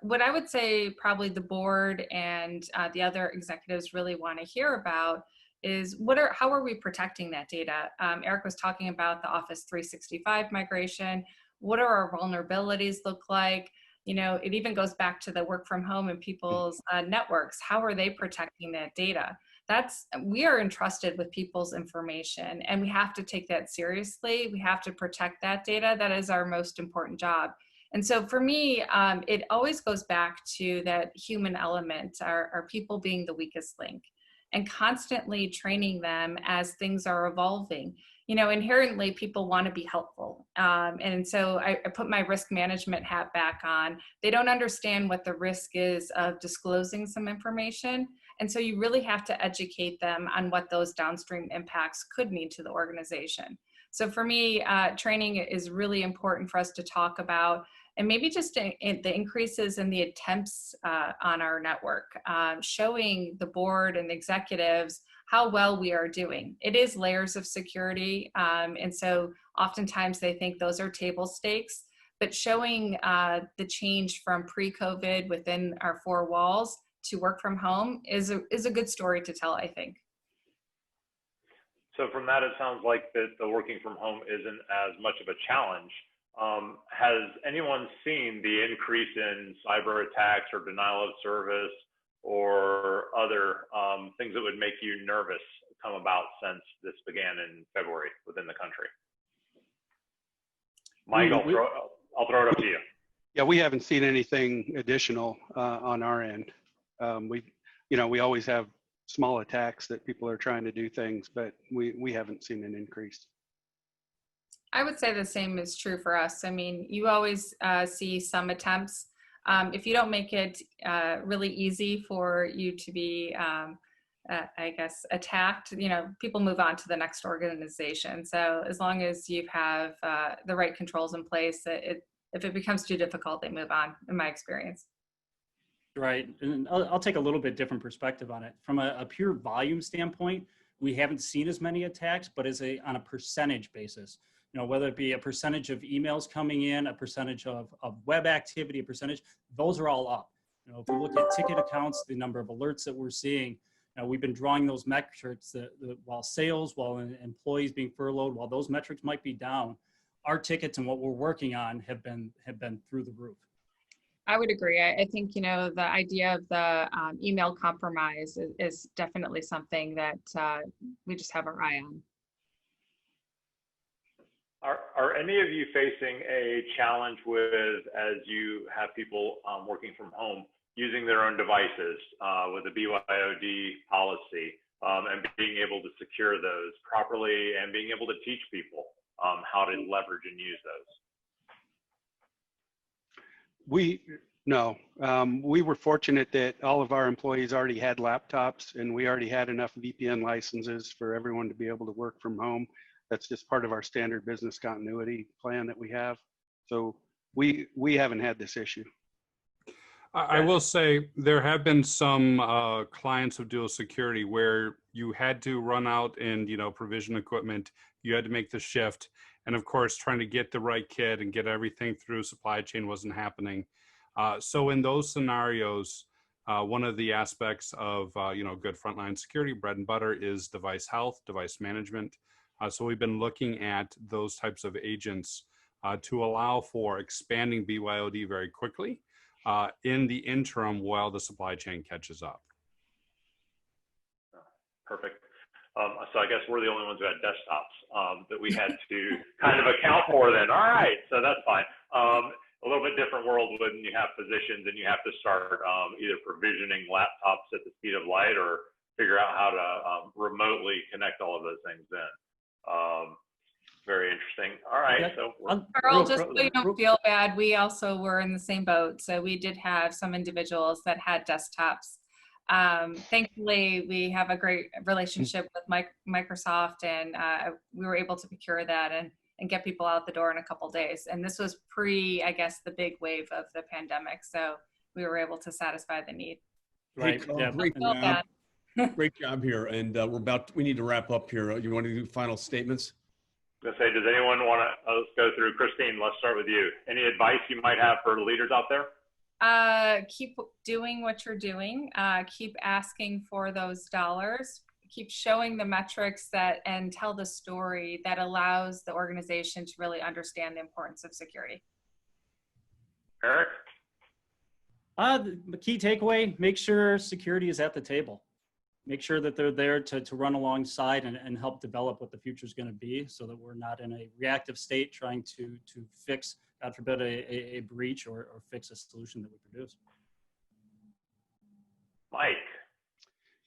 What I would say probably the board and the other executives really want to hear about is how are we protecting that data? Eric was talking about the Office 365 migration. What do our vulnerabilities look like? It even goes back to the work from home and people's networks. How are they protecting that data? We are entrusted with people's information, and we have to take that seriously. We have to protect that data. That is our most important job. And so for me, it always goes back to that human element, our people being the weakest link, and constantly training them as things are evolving. Inherently people want to be helpful. And so I put my risk management hat back on. They don't understand what the risk is of disclosing some information. And so you really have to educate them on what those downstream impacts could mean to the organization. So for me, training is really important for us to talk about, and maybe just the increases in the attempts on our network, showing the board and the executives how well we are doing. It is layers of security, and so oftentimes they think those are table stakes, but showing the change from pre-COVID within our four walls to work from home is a good story to tell, I think. So from that, it sounds like that the working from home isn't as much of a challenge. Has anyone seen the increase in cyber attacks or denial of service or other things that would make you nervous come about since this began in February within the country? Mike, I'll throw it up to you. Yeah, we haven't seen anything additional on our end. We always have small attacks that people are trying to do things, but we haven't seen an increase. I would say the same is true for us. I mean, you always see some attempts. If you don't make it really easy for you to be, I guess, attacked, people move on to the next organization. So as long as you have the right controls in place, if it becomes too difficult, they move on, in my experience. Right, and I'll take a little bit different perspective on it. From a pure volume standpoint, we haven't seen as many attacks, but on a percentage basis, whether it be a percentage of emails coming in, a percentage of web activity, a percentage, those are all up. If we look at ticket accounts, the number of alerts that we're seeing, we've been drawing those metrics while sales, while employees being furloughed, while those metrics might be down, our tickets and what we're working on have been through the roof. I would agree. I think, the idea of the email compromise is definitely something that we just have our eye on. Are any of you facing a challenge with, as you have people working from home, using their own devices with a BYOD policy and being able to secure those properly and being able to teach people how to leverage and use those? We were fortunate that all of our employees already had laptops, and we already had enough VPN licenses for everyone to be able to work from home. That's just part of our standard business continuity plan that we have. So we haven't had this issue. I will say there have been some clients of dual security where you had to run out and provision equipment. You had to make the shift, and of course, trying to get the right kit and get everything through supply chain wasn't happening. So in those scenarios, one of the aspects of good frontline security, bread and butter, is device health, device management. So we've been looking at those types of agents to allow for expanding BYOD very quickly in the interim while the supply chain catches up. Perfect. So I guess we're the only ones who had desktops that we had to kind of account for then. All right, so that's fine. A little bit different world when you have physicians and you have to start either provisioning laptops at the speed of light or figure out how to remotely connect all of those things in. Very interesting. All right. So Carl, just so you don't feel bad, we also were in the same boat. So we did have some individuals that had desktops. Thankfully, we have a great relationship with Microsoft, and we were able to procure that and get people out the door in a couple of days. And this was pre, I guess, the big wave of the pandemic. So we were able to satisfy the need. Right. Hey, Carl, yeah. Great job. Great job here. And we need to wrap up here. You want to do final statements? I was going to say, does anyone want to, let's go through. Christine, let's start with you. Any advice you might have for leaders out there? Keep doing what you're doing. Keep asking for those dollars. Keep showing the metrics and tell the story that allows the organization to really understand the importance of security. Eric? The key takeaway, make sure security is at the table. Make sure that they're there to run alongside and help develop what the future is going to be, so that we're not in a reactive state trying to fix, God forbid, a breach or fix a solution that we produce. Mike?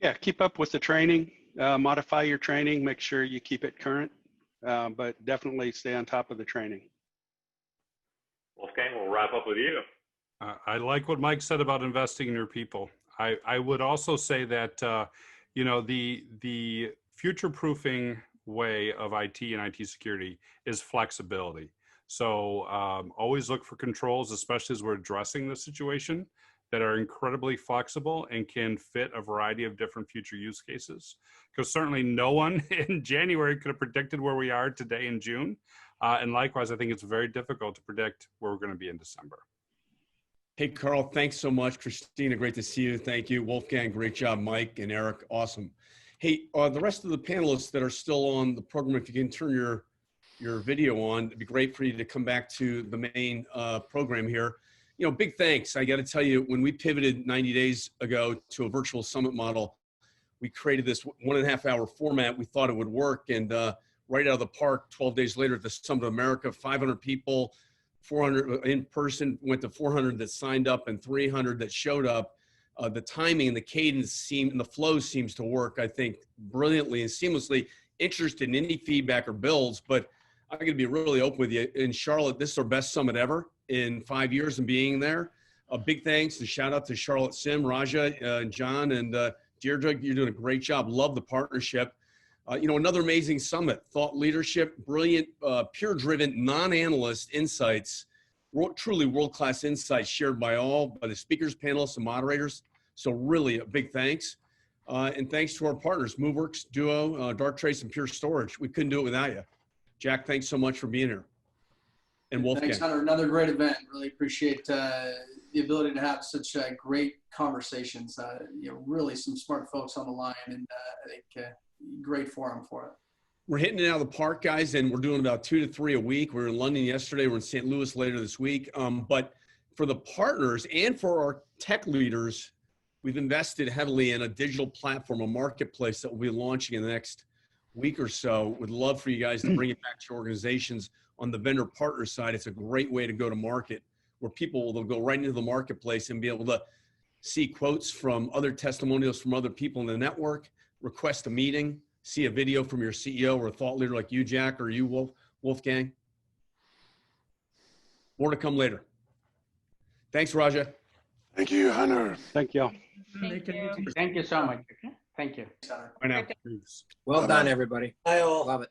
Yeah, keep up with the training, modify your training, make sure you keep it current, but definitely stay on top of the training. Wolfgang, we'll wrap up with you. I like what Mike said about investing in your people. I would also say that, the future-proofing way of IT and IT security is flexibility. So always look for controls, especially as we're addressing the situation, that are incredibly flexible and can fit a variety of different future use cases. Because certainly no one in January could have predicted where we are today in June. And likewise, I think it's very difficult to predict where we're going to be in December. Hey, Carl, thanks so much. Christina, great to see you. Thank you. Wolfgang, great job. Mike and Eric, awesome. Hey, the rest of the panelists that are still on the program, if you can turn your video on, it'd be great for you to come back to the main program here. Big thanks. I got to tell you, when we pivoted 90 days ago to a virtual summit model, we created this 1.5 hour format. We thought it would work. And right out of the park, 12 days later at the Summit of America, 500 people, 400 in person, went to 400 that signed up and 300 that showed up. The timing and the cadence and the flow seems to work, I think, brilliantly and seamlessly. Interested in any feedback or builds, but I'm going to be really open with you. In Charlotte, this is our best summit ever in 5 years and being there. A big thanks and shout out to Charlotte Sim, Raja, John, and Deirdre. You're doing a great job. Love the partnership. Another amazing summit. Thought leadership, brilliant, peer-driven, non-analyst insights. Truly world-class insights shared by the speakers, panelists, and moderators. So really a big thanks. And thanks to our partners, Moveworks, Duo, Darktrace, and Pure Storage. We couldn't do it without you. Jack, thanks so much for being here. And Wolfgang. Thanks, Hunter. Another great event. Really appreciate the ability to have such great conversations. Really some smart folks on the line, and I think great forum for it. We're hitting it out of the park, guys, and we're doing about 2 to 3 a week. We were in London yesterday. We're in St. Louis later this week. But for the partners and for our tech leaders, we've invested heavily in a digital platform, a marketplace that we'll be launching in the next week or so. Would love for you guys to bring it back to your organizations. On the vendor partner side, it's a great way to go to market, where people will go right into the marketplace and be able to see quotes from other testimonials from other people in the network, request a meeting, see a video from your CEO or a thought leader like you, Jack, or you, Wolfgang. More to come later. Thanks, Raja. Thank you, Hunter. Thank you. Thank you so much. Okay? Thank you. Bye now. Well done, everybody. Bye all. Love it.